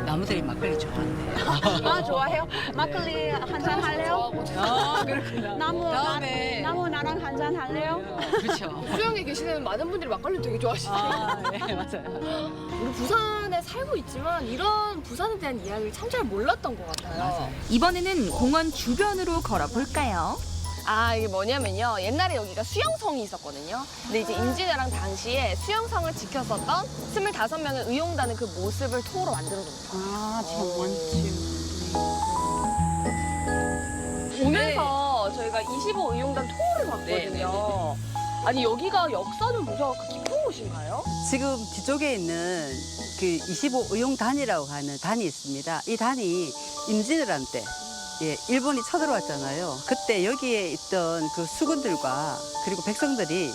나무들이 막걸리 좋아한대요. 아, 좋아해요? 막걸리 한 잔 할래요? 그렇구나. 나무 나랑 한 잔 할래요? 그렇죠. 수영에 계시는 많은 분들이 막걸리 되게 좋아하시네요. 네, 맞아요. 우리 부산에 살고 있지만 이런 부산에 대한 이야기를 참 잘 몰랐던 것 같아요. 이번에는 공원 주변으로 걸어볼까요? 아, 이게 뭐냐면요. 옛날에 여기가 수영성이 있었거든요. 근데 이제 임진왜란 당시에 수영성을 지켰었던 25명의 의용단의 그 모습을 토로 만들어줬어요. 아, 정원치. 오면서 저희가 25 의용단 토를 봤거든요. 아니, 여기가 역사는 무서워 깊은 곳인가요? 지금 뒤쪽에 있는 그 25 의용단이라고 하는 단이 있습니다. 이 단이 임진왜란 때 일본이 쳐들어왔잖아요. 그때 여기에 있던 그 수군들과 그리고 백성들이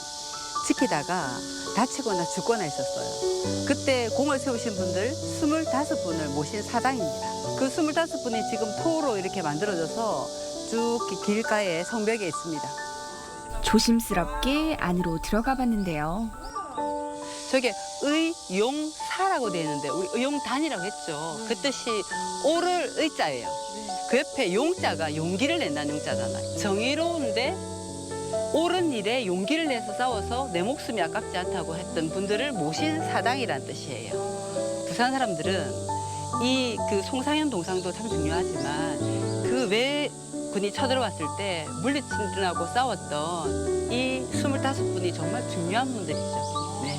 지키다가 다치거나 죽거나 했었어요. 그때 공을 세우신 분들 25분을 모신 사당입니다. 그 25분이 지금 토로 이렇게 만들어져서 쭉 길가에 성벽에 있습니다. 조심스럽게 안으로 들어가 봤는데요. 저게 의용사라고 되어 있는데 우리 의용단이라고 했죠. 그 뜻이 오를 의자예요. 그 옆에 용자가 용기를 낸다는 용자잖아요. 정의로운데 옳은 일에 용기를 내서 싸워서 내 목숨이 아깝지 않다고 했던 분들을 모신 사당이라는 뜻이에요. 부산 사람들은 이 그 송상현 동상도 참 중요하지만 그 외군이 쳐들어왔을 때 물리친들하고 싸웠던 이 25분이 정말 중요한 분들이죠. 네.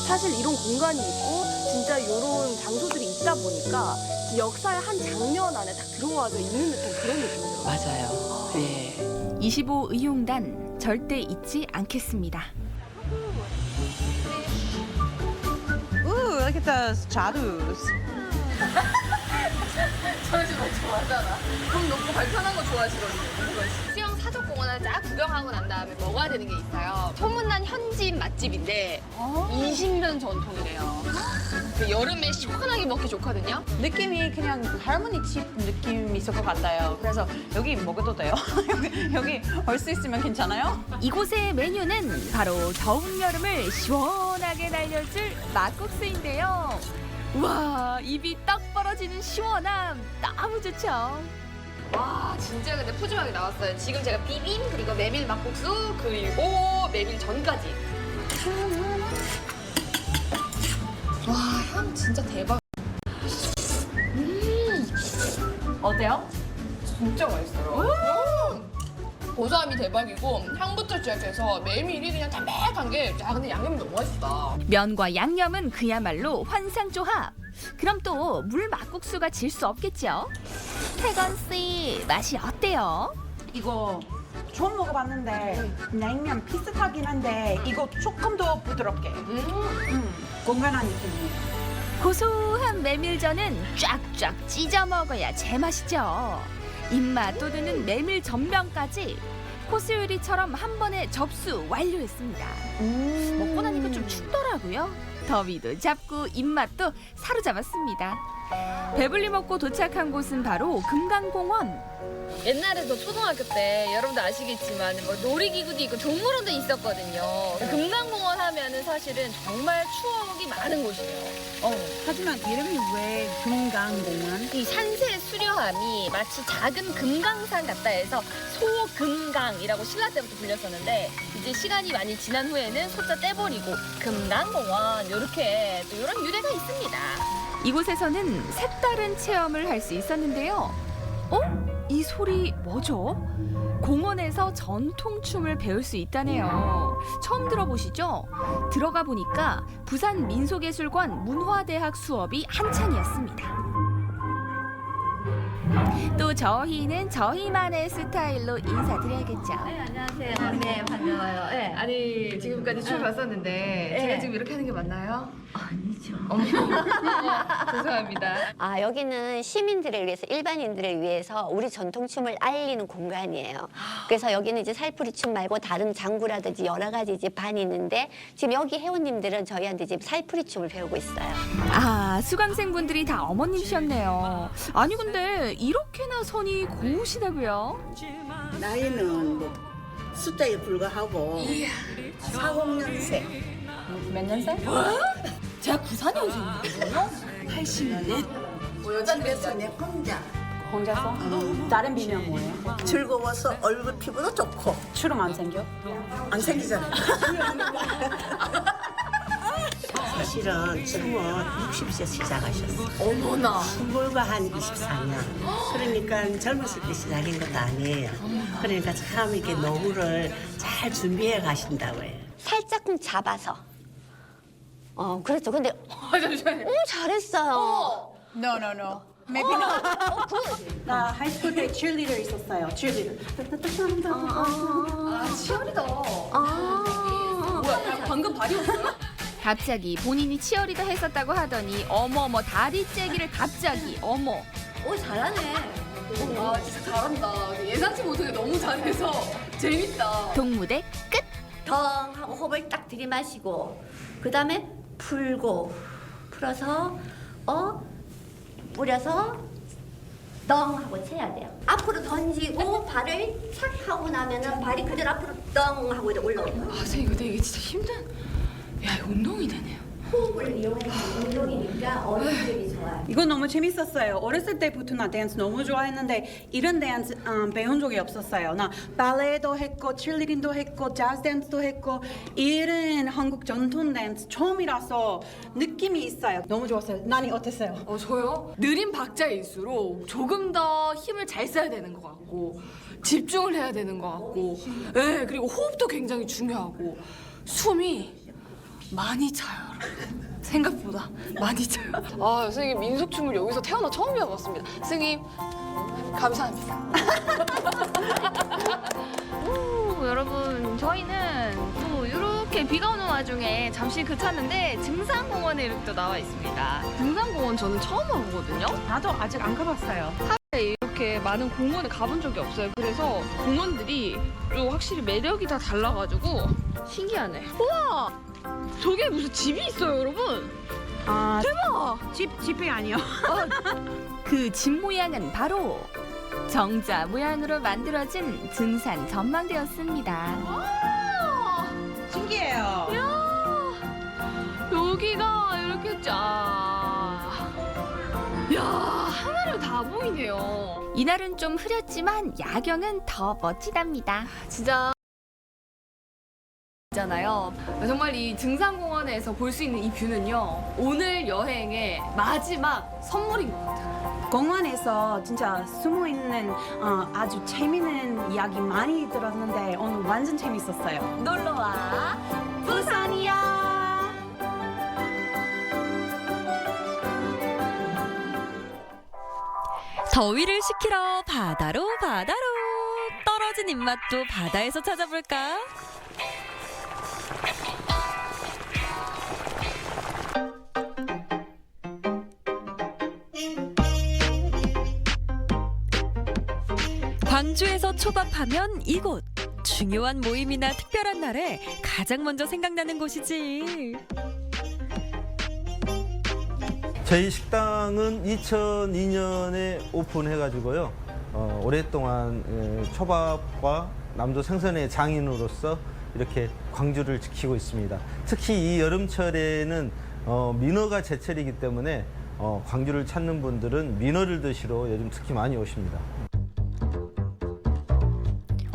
사실 이런 공간이 있고 진짜 이런 장소들이 있다 보니까 역사의 한 장면 안에 딱 들어와서 있는 듯한 그런 느낌이 들어요. 맞아요. 예. 25 의용단 절대 잊지 않겠습니다. Ooh, look at those 자두s. 저희 집 엄청 좋아하잖아. 돈 높고 발편한 거 좋아하시거든요. 수영 사족공원을 쫙 구경하고 난 다음에 먹어야 되는 게 있어요. 소문난 현지인 맛집인데 20년 전통이래요. 그 여름에 시원하게 먹기 좋거든요. 느낌이 그냥 할머니 집 느낌이 있을 것 같아요. 그래서 여기 먹어도 돼요? 여기 올 수 있으면 괜찮아요? 이곳의 메뉴는 바로 더운 여름을 시원하게 날려줄 막국수인데요. 우와, 입이 딱 벌어지는 시원함 너무 좋죠. 와, 진짜 근데 푸짐하게 나왔어요. 지금 제가 비빔 그리고 메밀 막국수 그리고 메밀 전까지. 와, 향 진짜 대박. 어때요? 진짜 맛있어요. 고소함이 대박이고 향부터 시작해서 메밀이 그냥 담백한 게, 야, 근데 양념이 너무 맛있다. 면과 양념은 그야말로 환상조합. 그럼 또 물 막국수가 질 수 없겠죠? 태건 씨, 맛이 어때요? 이거 처음 먹어봤는데 양념 비슷하긴 한데 이거 조금 더 부드럽게 건강한 느낌이에요. 고소한 메밀전은 쫙쫙 찢어 먹어야 제맛이죠. 입맛 돋우는 메밀 전병까지 코스 요리처럼 한 번에 접수 완료했습니다. 먹고 나니까 좀 춥더라고요. 더위도 잡고 입맛도 사로잡았습니다. 배불리 먹고 도착한 곳은 바로 금강공원. 옛날에 저 초등학교 때 여러분도 아시겠지만 뭐 놀이기구도 있고 동물원도 있었거든요. 금강공원 하면은 사실은 정말 추억이 많은 곳이에요. 하지만 이름이 왜 금강공원? 이 산세의 수려함이 마치 작은 금강산 같다 해서 소금강이라고 신라 때부터 불렸었는데 이제 시간이 많이 지난 후에는 소자 떼버리고 금강공원 이렇게 또 이런 유래가 있습니다. 이곳에서는 색다른 체험을 할 수 있었는데요. 이 소리 뭐죠? 공원에서 전통춤을 배울 수 있다네요. 처음 들어보시죠? 들어가 보니까 부산 민속예술관 문화대학 수업이 한창이었습니다. 또 저희는 저희만의 스타일로 인사드려야겠죠. 네, 안녕하세요. 네, 반가워요. 네. 아니, 지금까지 춤 봤었는데 네. 제가 지금 이렇게 하는 게 맞나요? 아니죠. 죄송합니다. 아, 여기는 시민들을 위해서, 일반인들을 위해서 우리 전통춤을 알리는 공간이에요. 그래서 여기는 이제 살풀이춤 말고 다른 장구라든지 여러 가지 이제 반이 있는데 지금 여기 회원님들은 저희한테 이제 살풀이춤을 배우고 있어요. 아, 수강생분들이 다 어머님이셨네요. 아니 근데 이렇게나 선이 고우시다고요? 나이는 뭐 숫자에 불과하고 40년생. 몇 년생? 제가 94년생이거든요. 84. 여자들에서 내 혼자. 혼자서? 다른 비명 뭐예요? 즐거워서 얼굴 피부도 좋고. 주름 안 생겨? 안 생기잖아요. 사실은 춤은 60세 시작하셨어요. 어머나. 불과 한 24년. 그러니까 젊었을 때 시작인 것도 아니에요. 그러니까 참 이렇게 노후를 잘 준비해 가신다고 해요. 살짝쿵 잡아서. 그렇죠. 근데 잠시만요. 잘했어요. No. Maybe not. 나 하이스쿨 때 cheerleader 있었어요. cheerleader. 치열이다. 뭐야, 방금 발이었어요? 갑자기 본인이 치어리더 했었다고 하더니 어머머 다리 째기를 갑자기 어머. 오, 잘하네. 와, 진짜 잘한다. 예상치 못하게 너무 잘해서 재밌다. 동무대 끝. 덩 하고 호흡을 딱 들이마시고 그 다음에 풀어서 뿌려서 덩 하고 채야 돼요. 앞으로 던지고 발을 착 하고 나면은 발이 그대로 앞으로 덩 하고 이제 올라오고요. 아, 선생님, 근데 이게 진짜 힘든. 야, 이거 운동이 되네요. 호흡을 이용해서 운동이니까 어른들이 좋아요. 이거 너무 재밌었어요. 어렸을 때부터 나 댄스 너무 좋아했는데 이런 댄스 배운 적이 없었어요. 나 발레도 했고 칠리딩도 했고 재즈 댄스도 했고 이런 한국 전통 댄스 처음이라서 느낌이 있어요. 너무 좋았어요. 나니 어땠어요? 저요? 느린 박자일수록 조금 더 힘을 잘 써야 되는 것 같고 집중을 해야 되는 것 같고 네, 그리고 호흡도 굉장히 중요하고 숨이 많이 차요. 생각보다 많이 차요. 아, 선생님 민속춤을 여기서 태어나 처음 배워봤습니다. 선생님 감사합니다. 여러분, 저희는 또 이렇게 비가 오는 와중에 잠시 그쳤는데 증산공원에 이렇게 또 나와 있습니다. 증산공원 저는 처음 와보거든요. 나도 아직 안 가봤어요. 하루에 이렇게 많은 공원에 가본 적이 없어요. 그래서 공원들이 또 확실히 매력이 다 달라가지고 신기하네. 우와! 저게 무슨 집이 있어요, 여러분? 대박! 집이 아니요. 그 집 모양은 바로 정자 모양으로 만들어진 등산 전망대였습니다. 신기해요. 이야, 여기가 이렇게 쫙. 이야, 하늘을 다 보이네요. 이날은 좀 흐렸지만 야경은 더 멋지답니다. 진짜 있잖아요. 정말 이 증산공원에서 볼 수 있는 이 뷰는요, 오늘 여행의 마지막 선물인 것 같아요. 공원에서 진짜 숨어있는 아주 재미있는 이야기 많이 들었는데 오늘 완전 재밌었어요. 놀러와 부산이야. 더위를 식히러 바다로 떨어진 입맛도 바다에서 찾아볼까? 광주에서 초밥하면 이곳. 중요한 모임이나 특별한 날에 가장 먼저 생각나는 곳이지. 저희 식당은 2002년에 오픈해가지고요. 오랫동안 초밥과 남도 생선의 장인으로서 이렇게 광주를 지키고 있습니다. 특히 이 여름철에는 민어가 제철이기 때문에 광주를 찾는 분들은 민어를 드시러 요즘 특히 많이 오십니다.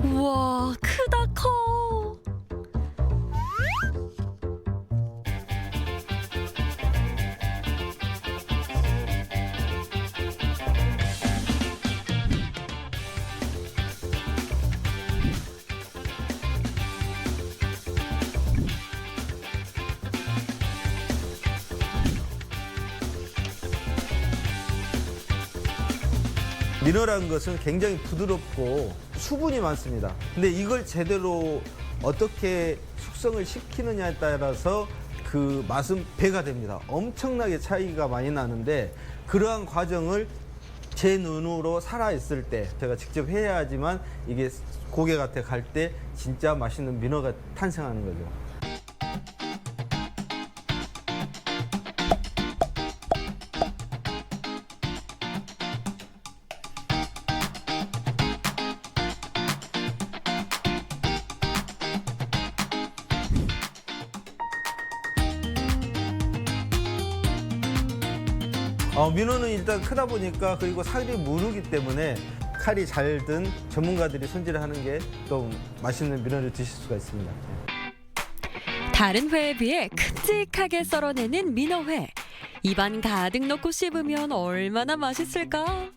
우와, 크다 커. 민어라는 것은 굉장히 부드럽고 수분이 많습니다. 근데 이걸 제대로 어떻게 숙성을 시키느냐에 따라서 그 맛은 배가 됩니다. 엄청나게 차이가 많이 나는데 그러한 과정을 제 눈으로 살아있을 때 제가 직접 해야지만 이게 고객한테 갈 때 진짜 맛있는 민어가 탄생하는 거죠. 민어는 일단 크다 보니까 그리고 살이 무르기 때문에 칼이 잘 든 전문가들이 손질을 하는 게 또 맛있는 민어를 드실 수가 있습니다. 다른 회에 비해 큼직하게 썰어내는 민어회. 입안 가득 넣고 씹으면 얼마나 맛있을까?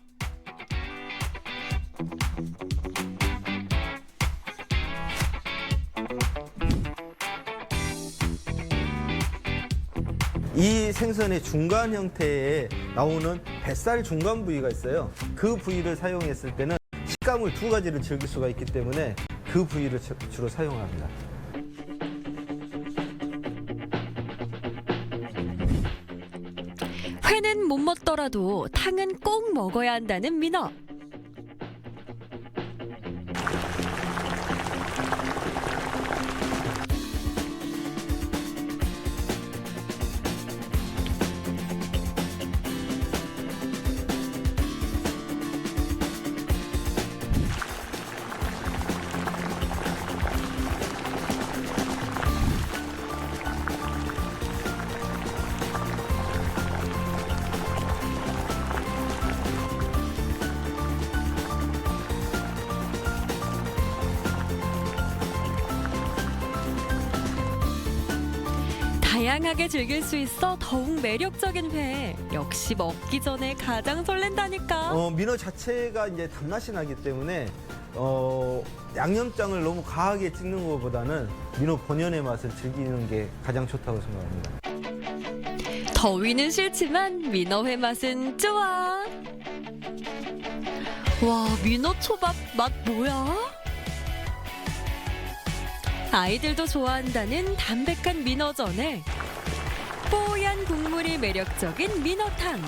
이 생선의 중간 형태에 나오는 뱃살 중간 부위가 있어요. 그 부위를 사용했을 때는 식감을 두 가지를 즐길 수가 있기 때문에 그 부위를 주로 사용합니다. 회는 못 먹더라도 탕은 꼭 먹어야 한다는 민어. 다양하게 즐길 수 있어 더욱 매력적인 회. 역시 먹기 전에 가장 설렌다니까. 민어 자체가 이제 단맛이 나기 때문에 양념장을 너무 과하게 찍는 것보다는 민어 본연의 맛을 즐기는 게 가장 좋다고 생각합니다. 더위는 싫지만 민어회 맛은 좋아. 와, 민어 초밥 맛 뭐야? 아이들도 좋아한다는 담백한 민어전에 뽀얀 국물이 매력적인 민어탕.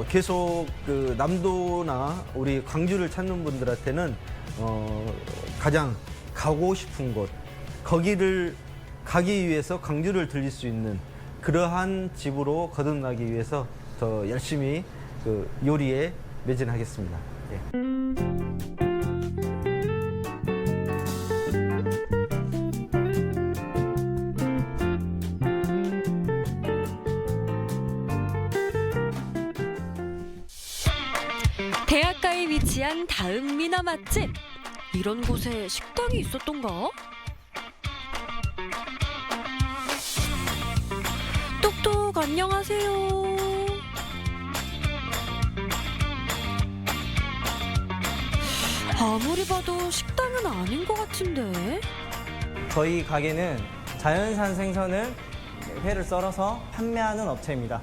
계속 그 남도나 우리 광주를 찾는 분들한테는 가장 가고 싶은 곳, 거기를 가기 위해서 광주를 들릴 수 있는 그러한 집으로 거듭나기 위해서 더 열심히 그 요리에 매진하겠습니다. 예. 대학가에 위치한 다음 민어 맛집. 이런 곳에 식당이 있었던가? 똑똑 안녕하세요. 아무리 봐도 식당은 아닌 것 같은데. 저희 가게는 자연산 생선을 회를 썰어서 판매하는 업체입니다.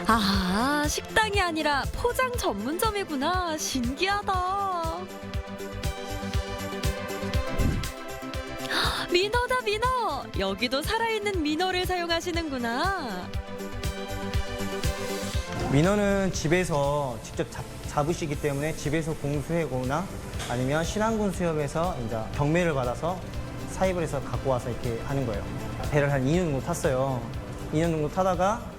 아, 식당이 아니라 포장 전문점이구나. 신기하다. 민어다, 민어. 여기도 살아있는 민어를 사용하시는구나. 민어는 집에서 직접 잡으시기 때문에 집에서 공수해거나 아니면 신안군 수협에서 이제 경매를 받아서 사입을 해서 갖고 와서 이렇게 하는 거예요. 배를 한 2년 정도 탔어요. 2년 정도 타다가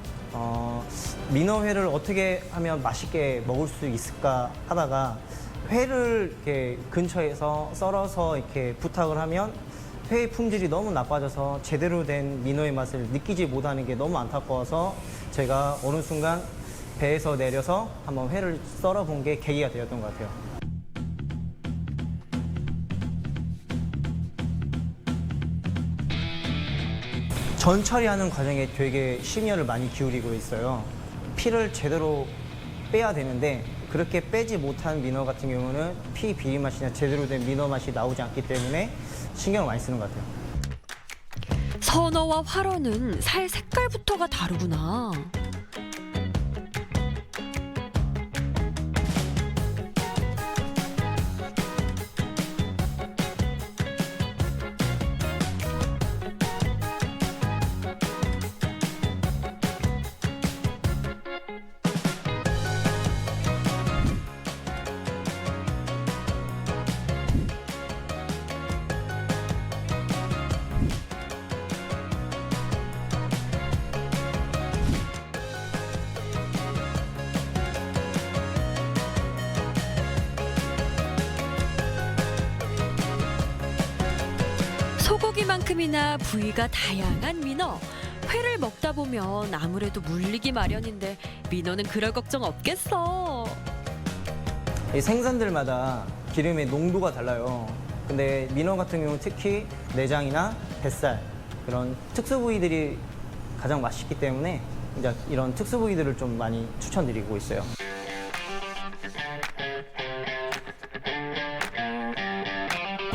민어회를 어떻게 하면 맛있게 먹을 수 있을까 하다가 회를 이렇게 근처에서 썰어서 이렇게 부탁을 하면 회 품질이 너무 나빠져서 제대로 된 민어의 맛을 느끼지 못하는 게 너무 안타까워서 제가 어느 순간 배에서 내려서 한번 회를 썰어본 게 계기가 되었던 것 같아요. 전 처리하는 과정에 되게 심혈을 많이 기울이고 있어요. 피를 제대로 빼야 되는데 그렇게 빼지 못한 민어 같은 경우는 피 비린 맛이나 제대로 된 민어 맛이 나오지 않기 때문에 신경을 많이 쓰는 것 같아요. 선어와 활어는 살 색깔부터가 다르구나. 소고기만큼이나 부위가 다양한 민어. 회를 먹다 보면 아무래도 물리기 마련인데 민어는 그럴 걱정 없겠어. 이 생선들마다 기름의 농도가 달라요. 근데 민어 같은 경우는 특히 내장이나 뱃살 그런 특수 부위들이 가장 맛있기 때문에 이제 이런 특수 부위들을 좀 많이 추천드리고 있어요.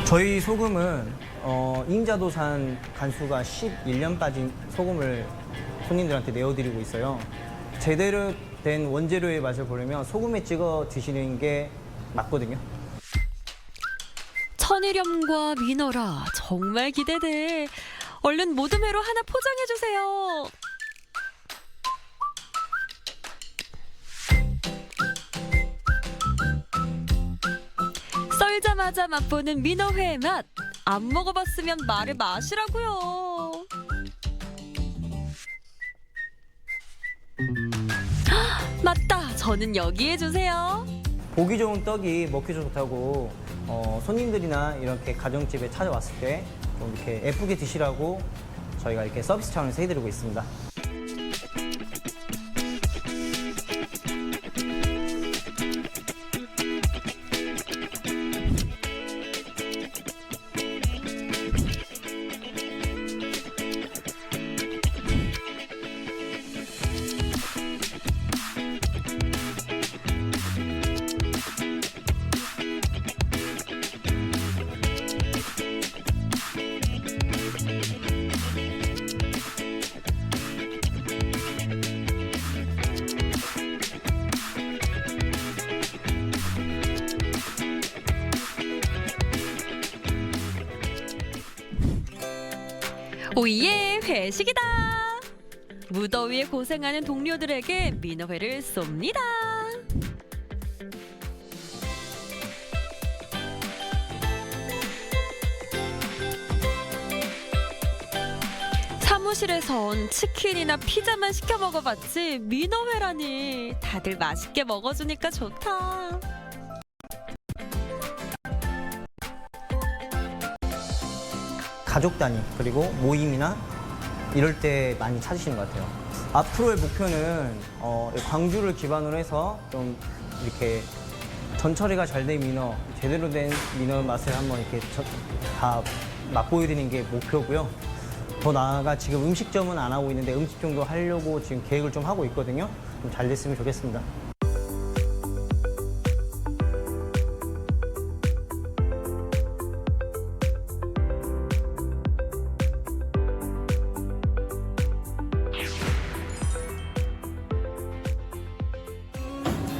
저희 소금은 인자도산 간수가 11년 빠진 소금을 손님들한테 내어드리고 있어요. 제대로 된 원재료의 맛을 보려면 소금에 찍어 드시는 게 맞거든요. 천일염과 민어라 정말 기대돼. 얼른 모듬회로 하나 포장해주세요. 썰자마자 맛보는 민어회의 맛. 안 먹어봤으면 말을 마시라고요. 맞다. 저는 여기에 주세요. 보기 좋은 떡이 먹기 좋다고 손님들이나 이렇게 가정집에 찾아왔을 때 좀 이렇게 예쁘게 드시라고 저희가 이렇게 서비스 차원에서 해드리고 있습니다. 오예, 회식이다. 무더위에 고생하는 동료들에게 민어회를 쏩니다. 사무실에선 치킨이나 피자만 시켜 먹어봤지 민어회라니. 다들 맛있게 먹어주니까 좋다. 가족 단위 그리고 모임이나 이럴 때 많이 찾으시는 것 같아요. 앞으로의 목표는 광주를 기반으로 해서 좀 이렇게 전처리가 잘 된 민어, 제대로 된 민어 맛을 한번 이렇게 다 맛보여드리는 게 목표고요. 더 나아가 지금 음식점은 안 하고 있는데 음식점도 하려고 지금 계획을 좀 하고 있거든요. 좀 잘 됐으면 좋겠습니다.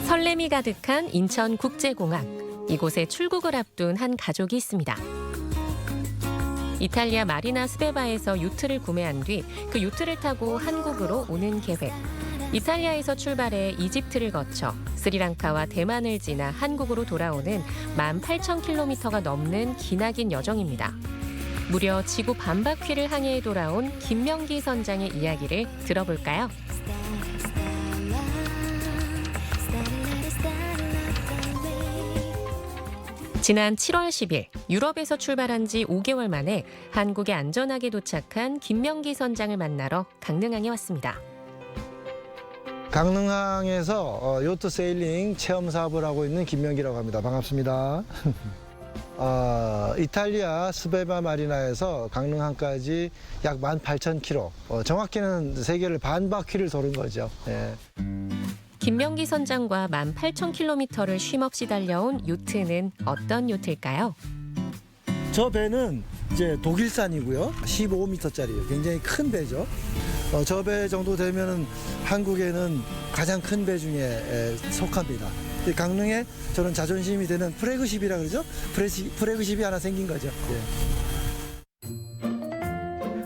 설렘이 가득한 인천국제공항. 이곳에 출국을 앞둔 한 가족이 있습니다. 이탈리아 마리나 스베바에서 요트를 구매한 뒤 그 요트를 타고 한국으로 오는 계획. 이탈리아에서 출발해 이집트를 거쳐 스리랑카와 대만을 지나 한국으로 돌아오는 18,000km가 넘는 기나긴 여정입니다. 무려 지구 반바퀴를 항해해 돌아온 김명기 선장의 이야기를 들어볼까요? 지난 7월 10일 유럽에서 출발한 지 5개월 만에 한국에 안전하게 도착한 김명기 선장을 만나러 강릉항에 왔습니다. 강릉항에서 요트 세일링 체험 사업을 하고 있는 김명기라고 합니다. 반갑습니다. 이탈리아 스베바 마리나에서 강릉항까지 약 18,000km, 정확히는 세계를 반 바퀴를 도는 거죠. 예. 김명기 선장과 18,000km를 쉼없이 달려온 요트는 어떤 요트일까요? 저 배는 이제 독일산이고요. 15m짜리예요. 굉장히 큰 배죠. 저 배 정도 되면은 한국에는 가장 큰 배 중에 속합니다. 강릉에 저는 자존심이 되는 프래그십이라 그러죠. 프래그십이 하나 생긴 거죠. 예.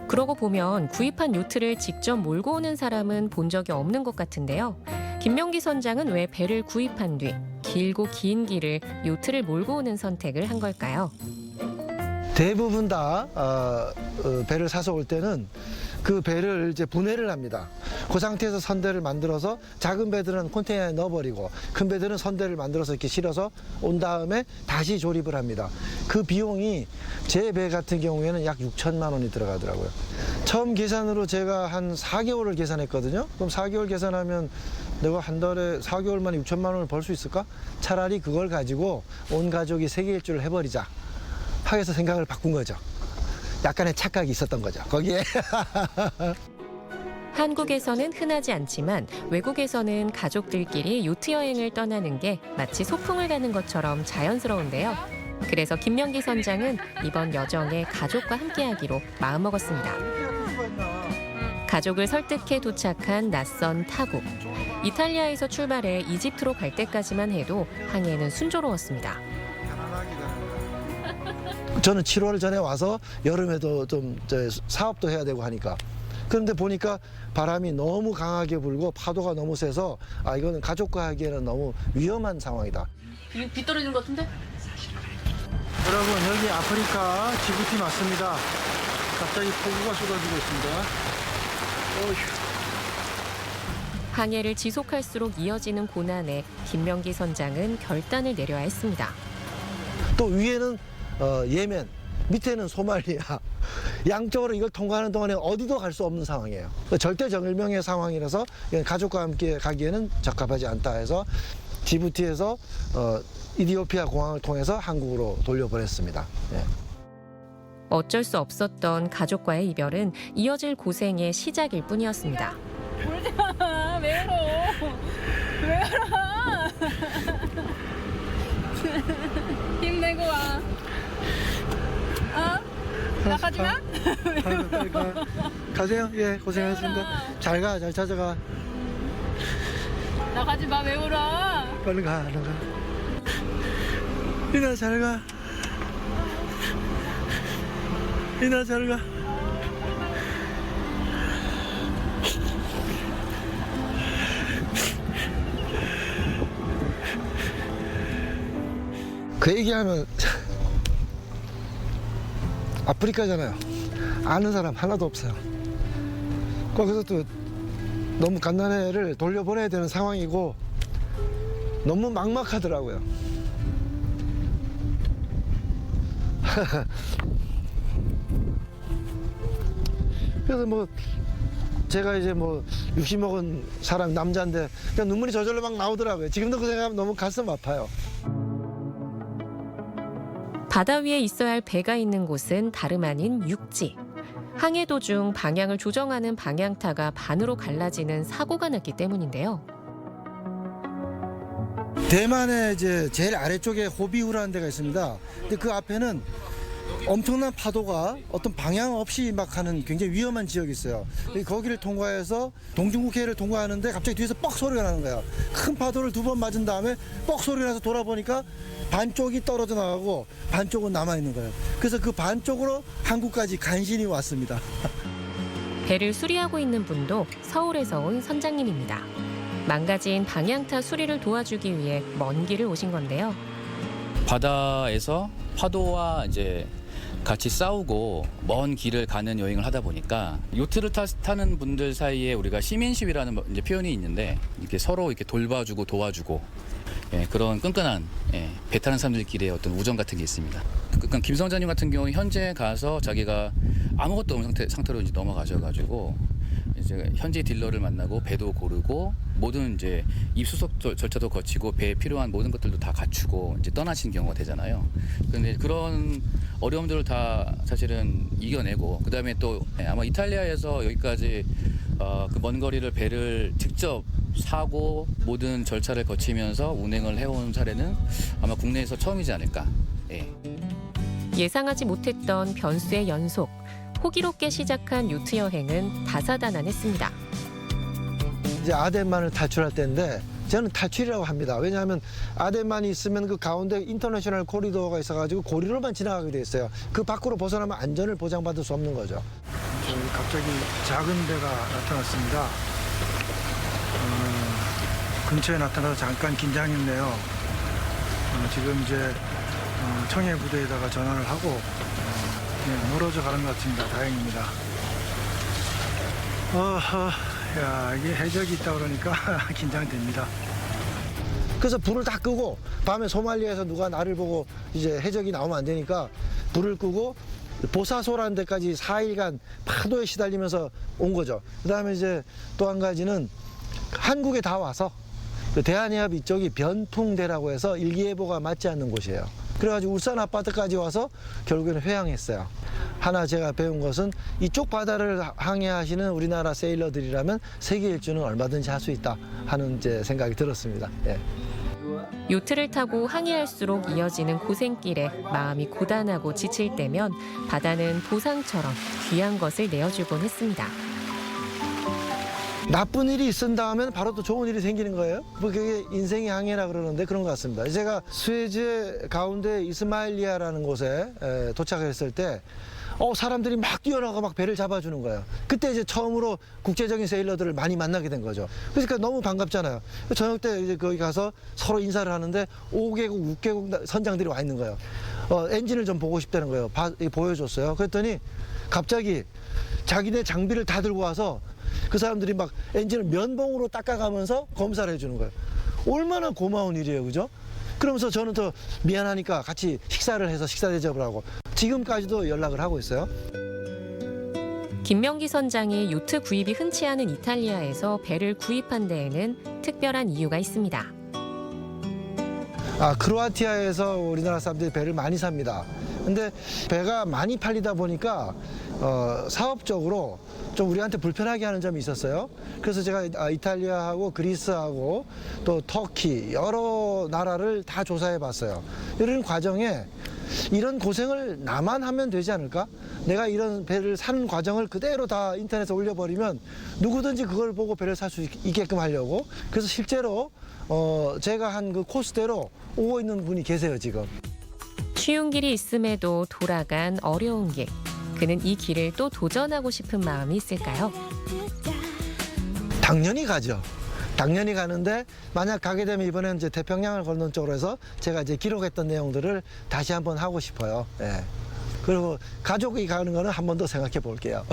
그러고 보면 구입한 요트를 직접 몰고 오는 사람은 본 적이 없는 것 같은데요. 김명기 선장은 왜 배를 구입한 뒤 길고 긴 길을 요트를 몰고 오는 선택을 한 걸까요? 대부분 다 배를 사서 올 때는 그 배를 이제 분해를 합니다. 그 상태에서 선대를 만들어서 작은 배들은 컨테이너에 넣어버리고 큰 배들은 선대를 만들어서 이렇게 실어서 온 다음에 다시 조립을 합니다. 그 비용이 제 배 같은 경우에는 약 6천만 원이 들어가더라고요. 처음 계산으로 제가 한 4개월을 계산했거든요. 그럼 4개월 계산하면 내가 한 달에 4개월 만에 6천만 원을 벌 수 있을까? 차라리 그걸 가지고 온 가족이 세계 일주를 해버리자 하여서 생각을 바꾼 거죠. 약간의 착각이 있었던 거죠. 거기에. 한국에서는 흔하지 않지만 외국에서는 가족들끼리 요트 여행을 떠나는 게 마치 소풍을 가는 것처럼 자연스러운데요. 그래서 김명기 선장은 이번 여정에 가족과 함께하기로 마음먹었습니다. 가족을 설득해 도착한 낯선 타국. 이탈리아에서 출발해 이집트로 갈 때까지만 해도 항해는 순조로웠습니다. 저는 7월 전에 와서 여름에도 좀 사업도 해야 되고 하니까. 그런데 보니까 바람이 너무 강하게 불고 파도가 너무 세서 이거는 가족과 하기에는 너무 위험한 상황이다. 이거 비 떨어지는 것 같은데? 여러분, 여기 아프리카 지부티 맞습니다. 갑자기 폭우가 쏟아지고 있습니다. 항해를 지속할수록 이어지는 고난에 김명기 선장은 결단을 내려야 했습니다. 또 위에는 예멘, 밑에는 소말리아. 양쪽으로 이걸 통과하는 동안에 어디도 갈 수 없는 상황이에요. 절대 정일명의 상황이라서 가족과 함께 가기에는 적합하지 않다 해서 지부티에서 이디오피아 공항을 통해서 한국으로 돌려보냈습니다. 예. 어쩔 수 없었던 가족과의 이별은 이어질 고생의 시작일 뿐이었습니다. 울지 마. 왜 울어? 왜 울어? 힘내고 와. 나 가지 마? 가세요. 예, 고생하셨습니다. 잘 가, 잘 찾아가. 나 가지 마. 왜 울어? 얼른 가, 얼른 가. 이나 잘 가. 이나 잘 가. 그 얘기하면 아프리카잖아요. 아는 사람 하나도 없어요. 거기서 또 너무 갓난애를 돌려보내야 되는 상황이고 너무 막막하더라고요. 그래서 뭐 제가 이제 뭐 60 먹은 사람 남자인데 그냥 눈물이 저절로 막 나오더라고요. 지금도 그 생각하면 너무 가슴 아파요. 바다 위에 있어야 할 배가 있는 곳은 다름 아닌 육지. 항해 도중 방향을 조정하는 방향타가 반으로 갈라지는 사고가 났기 때문인데요. 대만의 이제 제일 아래쪽에 호비우라는 데가 있습니다. 근데 그 앞에는 엄청난 파도가 어떤 방향 없이 막 하는 굉장히 위험한 지역이 있어요. 거기를 통과해서 동중국해를 통과하는데 갑자기 뒤에서 뻑 소리가 나는 거예요. 큰 파도를 2번 맞은 다음에 뻑 소리가 나서 돌아보니까 반쪽이 떨어져 나가고 반쪽은 남아있는 거예요. 그래서 그 반쪽으로 한국까지 간신히 왔습니다. 배를 수리하고 있는 분도 서울에서 온 선장님입니다. 망가진 방향타 수리를 도와주기 위해 먼 길을 오신 건데요. 바다에서 파도와 이제 같이 싸우고 먼 길을 가는 여행을 하다 보니까 요트를 타는 분들 사이에 우리가 시민십이라는 이제 표현이 있는데 이렇게 서로 이렇게 돌봐주고 도와주고 그런 끈끈한 배 타는 사람들끼리의 어떤 우정 같은 게 있습니다. 그러니까 김성자님 같은 경우는 현재 가서 자기가 아무것도 없는 상태로 이제 넘어가셔가지고 이제 현지 딜러를 만나고 배도 고르고 모든 이제 입수속 절차도 거치고 배에 필요한 모든 것들도 다 갖추고 이제 떠나신 경우가 되잖아요. 그런데 그런 어려움들을 다 사실은 이겨내고 그다음에 또 아마 이탈리아에서 여기까지 그 먼 거리를 배를 직접 사고 모든 절차를 거치면서 운행을 해온 사례는 아마 국내에서 처음이지 않을까. 예상하지 못했던 변수의 연속. 호기롭게 시작한 요트 여행은 다사다난했습니다. 이제 아덴만을 탈출할 때인데 저는 탈출이라고 합니다. 왜냐하면 아덴만이 있으면 그 가운데 인터내셔널 코리도어가 있어가지고 고리로만 지나가게 돼 있어요. 그 밖으로 벗어나면 안전을 보장받을 수 없는 거죠. 갑자기 작은 배가 나타났습니다. 근처에 나타나서 잠깐 긴장했네요. 지금 이제 청해 부대에다가 전화를 하고 멀어져 가는 것 같습니다. 다행입니다. 야, 이게 해적이 있다 그러니까 긴장됩니다. 그래서 불을 다 끄고 밤에 소말리아에서 누가 나를 보고 이제 해적이 나오면 안 되니까 불을 끄고 보사소라는 데까지 4일간 파도에 시달리면서 온 거죠. 그다음에 이제 또 한 가지는 한국에 다 와서 그 대한해협 이쪽이 변풍대라고 해서 일기예보가 맞지 않는 곳이에요. 그래가지고 울산 아파트까지 와서 결국에는 회항했어요. 하나 제가 배운 것은 이쪽 바다를 항해하시는 우리나라 세일러들이라면 세계 일주는 얼마든지 할 수 있다 하는 이제 생각이 들었습니다. 요트를 타고 항해할수록 이어지는 고생길에 마음이 고단하고 지칠 때면 바다는 보상처럼 귀한 것을 내어주곤 했습니다. 나쁜 일이 있은 다음엔 바로 또 좋은 일이 생기는 거예요. 그게 인생의 항해라 그러는데 그런 것 같습니다. 제가 수에즈 가운데 이스마일리아라는 곳에 도착했을 때 사람들이 막 뛰어나가 막 배를 잡아주는 거예요. 그때 이제 처음으로 국제적인 세일러들을 많이 만나게 된 거죠. 그러니까 너무 반갑잖아요. 저녁 때 이제 거기 가서 서로 인사를 하는데 5개국, 6개국 선장들이 와 있는 거예요. 엔진을 좀 보고 싶다는 거예요. 보여줬어요. 그랬더니 갑자기 자기네 장비를 다 들고 와서 그 사람들이 막 엔진을 면봉으로 닦아가면서 검사를 해주는 거예요. 얼마나 고마운 일이에요, 그죠? 그러면서 저는 더 미안하니까 같이 식사를 해서 식사 대접을 하고 지금까지도 연락을 하고 있어요. 김명기 선장이 요트 구입이 흔치 않은 이탈리아에서 배를 구입한 데에는 특별한 이유가 있습니다. 크로아티아에서 우리나라 사람들이 배를 많이 삽니다. 근데 배가 많이 팔리다 보니까 사업적으로 좀 우리한테 불편하게 하는 점이 있었어요. 그래서 제가 이탈리아하고 그리스하고 또 터키 여러 나라를 다 조사해 봤어요. 이런 과정에 이런 고생을 나만 하면 되지 않을까? 내가 이런 배를 사는 과정을 그대로 다 인터넷에 올려버리면 누구든지 그걸 보고 배를 살 수 있게끔 하려고. 그래서 실제로 제가 한 그 코스대로 오고 있는 분이 계세요, 지금. 쉬운 길이 있음에도 돌아간 어려운 길. 그는 이 길을 또 도전하고 싶은 마음이 있을까요? 당연히 가죠. 당연히 가는데 만약 가게 되면 이번에는 이제 태평양을 건넌 쪽으로 해서 제가 이제 기록했던 내용들을 다시 한번 하고 싶어요. 그리고 가족이 가는 거는 한 번 더 생각해 볼게요.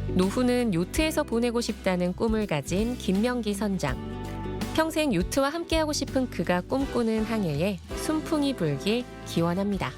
노후는 요트에서 보내고 싶다는 꿈을 가진 김명기 선장. 평생 요트와 함께하고 싶은 그가 꿈꾸는 항해에 순풍이 불길 기원합니다.